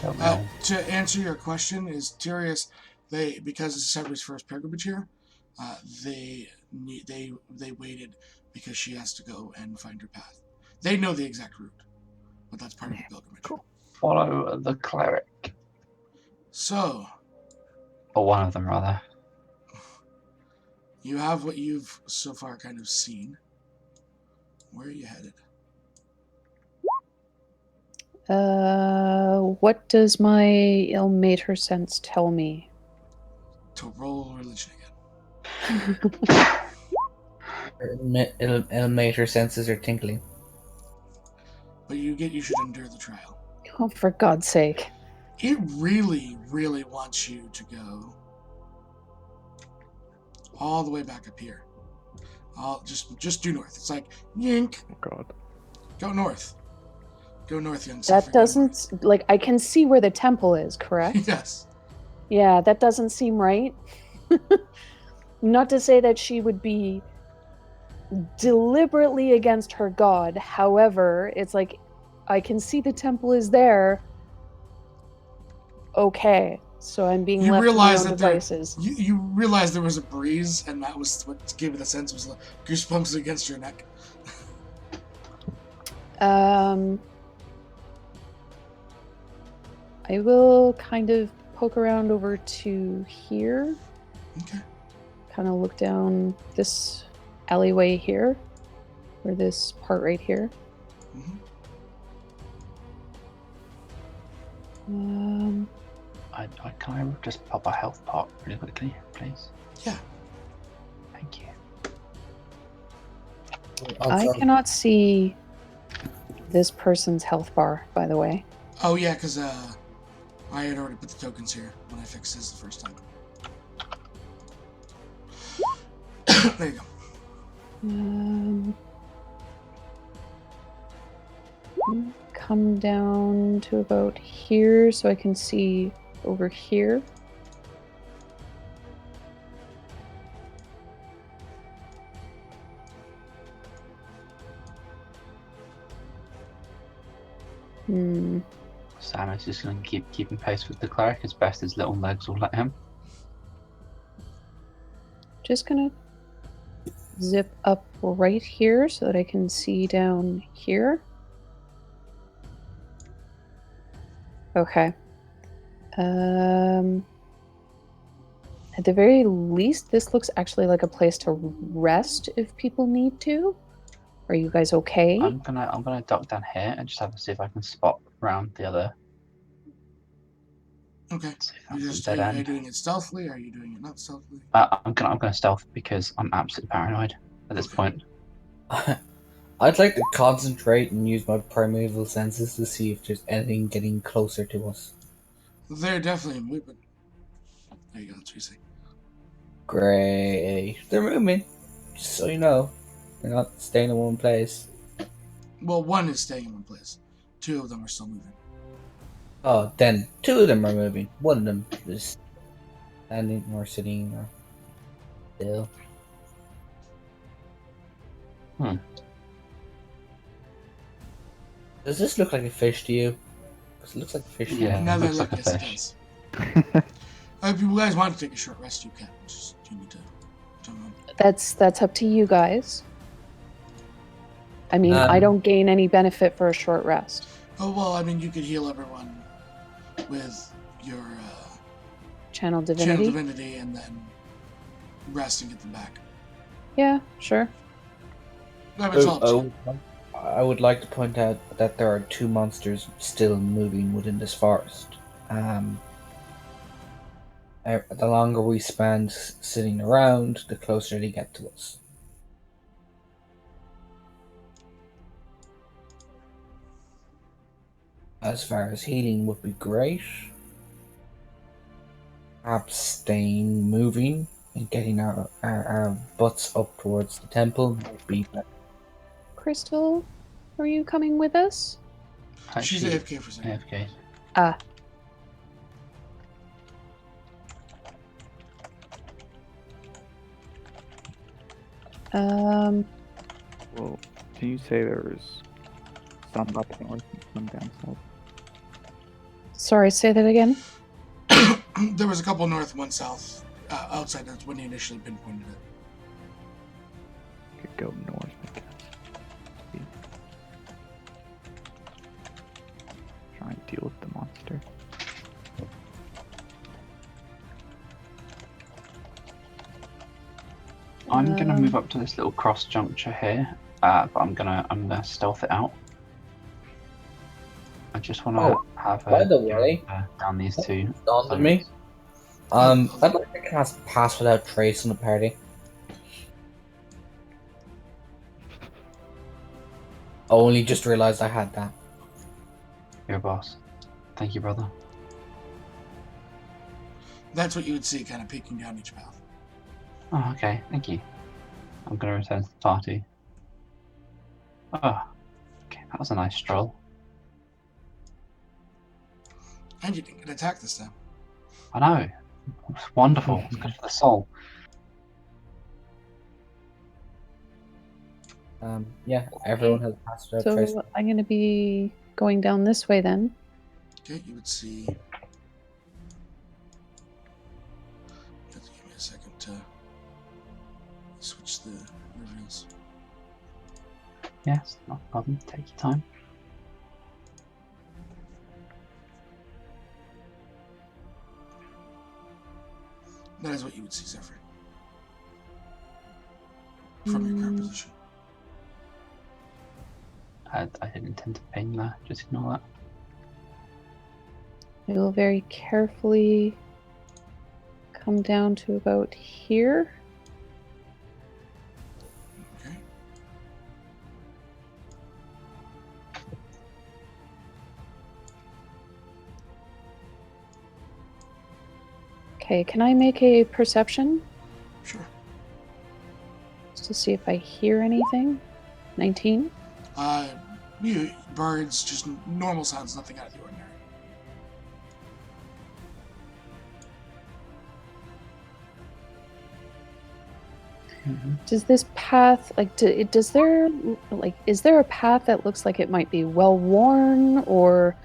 Don't know. To answer your question, is Tyrius, because this is Severus' first pilgrimage here, they waited because she has to go and find her path. They know the exact route, but that's part of the pilgrimage. Cool. Follow the cleric. So Or one of them, rather. you have what you've so far kind of seen. Where are you headed? What does my ill-mater sense tell me? To roll religion again. Illuminator senses are tinkling. But you should endure the trial. Oh, for God's sake. It really, really wants you to go all the way back up here. Just due north. It's like yink. Oh God. Go north. Go north, young That suffering. doesn't, like, I can see where the temple is, correct? Yes. Yeah, that doesn't seem right. Not to say that she would be deliberately against her god. However, it's like, I can see the temple is there. Okay, so I'm being You left to my realize own that there devices. you realize there was a breeze, and that was what gave it the sense. It was like goosebumps against your neck. I will kind of poke around over to here. Okay. Kind of look down this alleyway here, or this part right here. Mm-hmm. Can I just pop a health pot really quickly, please? Yeah. Thank you. I cannot see this person's health bar, by the way. Oh yeah, because I had already put the tokens here when I fixed his the first time. There you go. Come down to about here so I can see over here. Sam is just going to keep keeping pace with the cleric as best his little legs will let him. Just gonna zip up right here so that I can see down here. Okay. At the very least, this looks actually like a place to rest if people need to. Are you guys okay? I'm gonna duck down here and just have to see if I can spot around the other. Okay. Are you Dead end. doing it stealthily? Are you doing it not stealthily? I'm gonna stealth because I'm absolutely paranoid at this point. I'd like to concentrate and use my primeval senses to see if there's anything getting closer to us. They're definitely moving. There you go. That's what you say. Great. They're moving. Just so you know. They're not staying in one place. Well, one is staying in one place. Two of them are still moving. Oh, then two of them are moving. One of them is standing or sitting or still. Does this look like a fish to you? Because it looks like a fish. Yeah, Now that looks like a yes, it fish. does. If you guys want to take a short rest, you can. Just you need to jump on. That's up to you guys. I mean, I don't gain any benefit for a short rest. Oh well, I mean, you could heal everyone with your Channel divinity, and then rest and get them back. Yeah, sure. I would like to point out that there are two monsters still moving within this forest. The longer we spend sitting around, the closer they get to us. As far as healing would be great. perhaps staying moving and getting our butts up towards the temple might be better. Crystal, are you coming with us? She's Actually, AFK for a second. AFK. Ah. Well, can you say there's some up north and some down south? Sorry, say that again. There was a couple north and one south outside. That's when he initially pinpointed it. Could go north, I guess. Try and deal with the monster. I'm gonna move up to this little cross juncture here, but I'm gonna stealth it out. I just want to have by a the way, down these two. dawned on me. I'd like to cast Pass Without Trace on the party. Only just realized I had that. You're a boss. Thank you, brother. That's what you would see, kind of peeking down each path. Oh, okay. Thank you. I'm gonna return to the party. Oh, okay. That was a nice stroll. And you didn't get attacked this time. I know. It's wonderful. It's good for the soul. Yeah, everyone has Pass Without Trace. So I'm going to be going down this way then. Okay, you would see. Just give me a second to switch the reveals. Yes, not a problem. Take your time. That is what you would see, Zephyr. From your current position. I didn't intend to ping there. Just ignore that. I will very carefully come down to about here. Okay. Okay, can I make a perception? Sure. Just to see if I hear anything. 19. Birds, just normal sounds, nothing out of the ordinary. Does this path, is there a path that looks like it might be well worn, or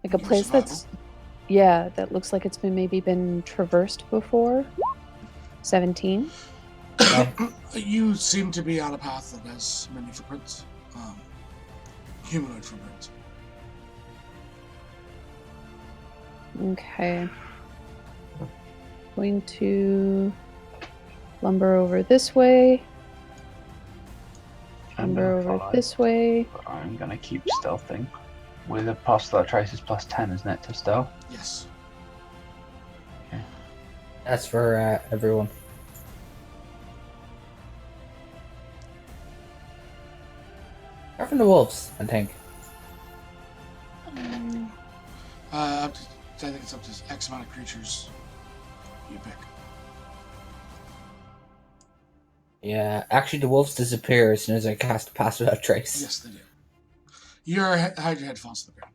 like a Your place survival? that's, that looks like it's been traversed before? 17. You seem to be on a path that has many footprints. Humanoid footprints. Okay. Going to lumber over this way. I'm Lumber gonna over follow, this way. but I'm gonna keep stealthing. With a Pass Without Trace is plus 10, isn't it, to stealth? Yes. That's for everyone. Apart from the wolves, I think. I think it's up to X amount of creatures you pick. Yeah, actually, the wolves disappear as soon as I cast Pass Without Trace. Yes, they do. Your head falls to the ground.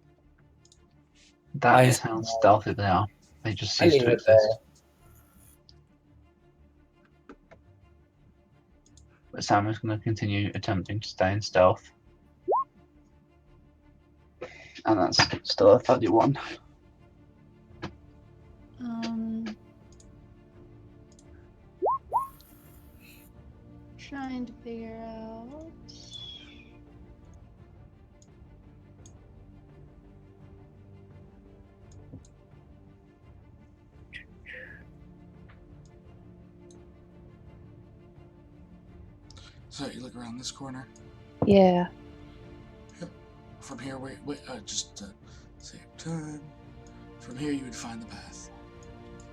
That is how stealthy they are. They just I cease leave to it exist. But Sam is going to continue attempting to stay in stealth. And that's still a 31. Trying to figure out. So you look around this corner. Yeah. Yep. From here, just to save time. From here, you would find the path.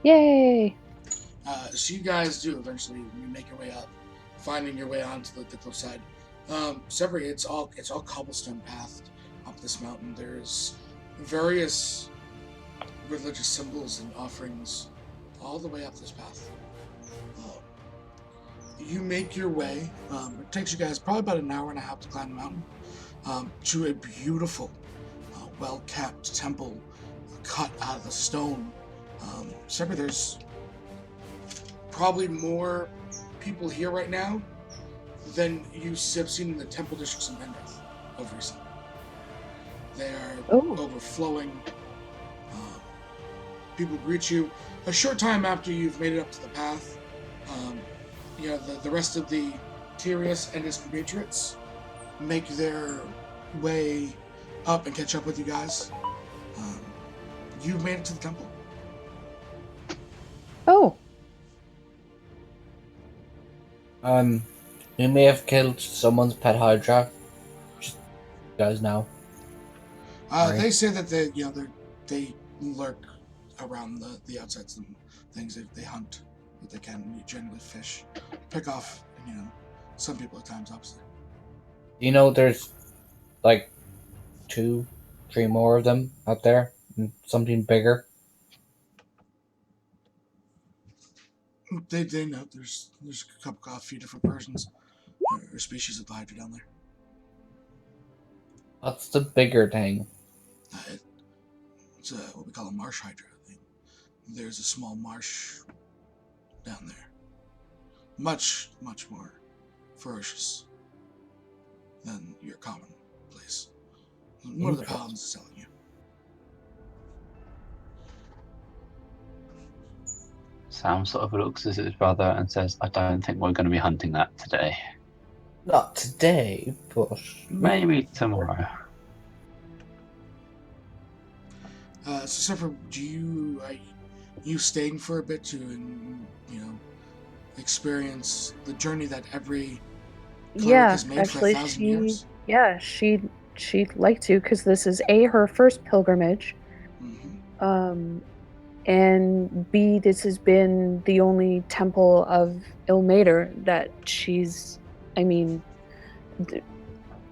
Yay! So you guys do eventually you make your way up, finding your way onto the cliff side. Separate, it's all cobblestone pathed up this mountain. There's various religious symbols and offerings all the way up this path. You make your way. It takes you guys probably about an hour and a half to climb the mountain to a beautiful, well-kept temple cut out of the stone. Separate, there's probably more people here right now than you have seen in the temple districts in Penrith of recent. They are overflowing. People greet you. A short time after you've made it up to the path, the rest of the Tyrius and his compatriots make their way up and catch up with you guys. You've made it to the temple. Oh. We may have killed someone's pet hydra. Just you guys know. Right. They say that they lurk around the outsides of things. They hunt what they can. You generally fish, pick off. Some people at times, obviously. You know, there's like 2, 3 more of them out there. Something bigger. They know there's a few different versions or species of the hydra down there. What's the bigger thing? It's what we call a marsh hydra. There's a small marsh down there. Much, much more ferocious than your common place. One of the paladins is telling you. Sam sort of looks at his brother and says, I don't think we're going to be hunting that today. Not today, but maybe tomorrow. So, Sephiroth, are you staying for a bit to, experience the journey that every cleric has made for 1,000 years? Yeah, she'd like to, because this is her first pilgrimage, and B, this has been the only temple of Ilmater that she's. I mean,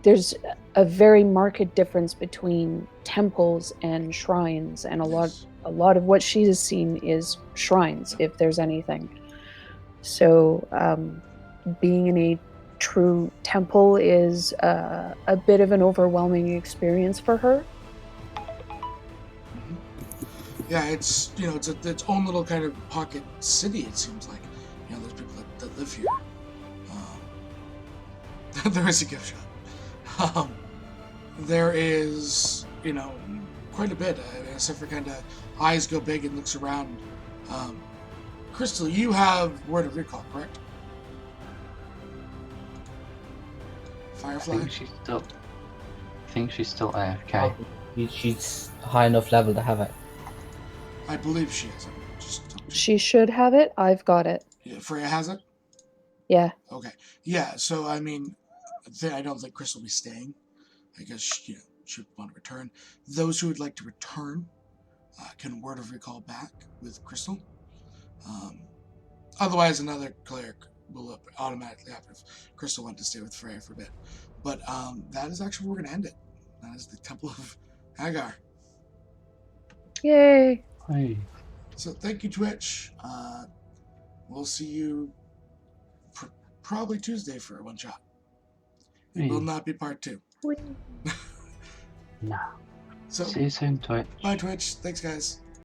there's a very marked difference between temples and shrines, and a lot of what she has seen is shrines, if there's anything. So, being in a true temple is a bit of an overwhelming experience for her. Yeah, it's its own little kind of pocket city. It seems like there's people that live here. There is a gift shop. There is quite a bit. Except for kind of eyes go big and looks around. Crystal, you have word of recall, correct? Firefly? I think she's still AFK. She's high enough level to have it. I believe she is. She should have it. I've got it. Yeah, Freya has it? Yeah. Okay. Yeah, so I mean, I don't think Crystal will be staying. I guess she would want to return. Those who would like to return can word of recall back with Crystal. Otherwise, another cleric will automatically happen if Crystal went to stay with Freya for a bit. But that is actually where we're going to end it. That is the Temple of Aghar. Yay! Hey. So thank you, Twitch. We'll see you probably Tuesday for a one-shot. It will not be part 2. No. So, see you soon, Twitch. Bye, Twitch. Thanks, guys.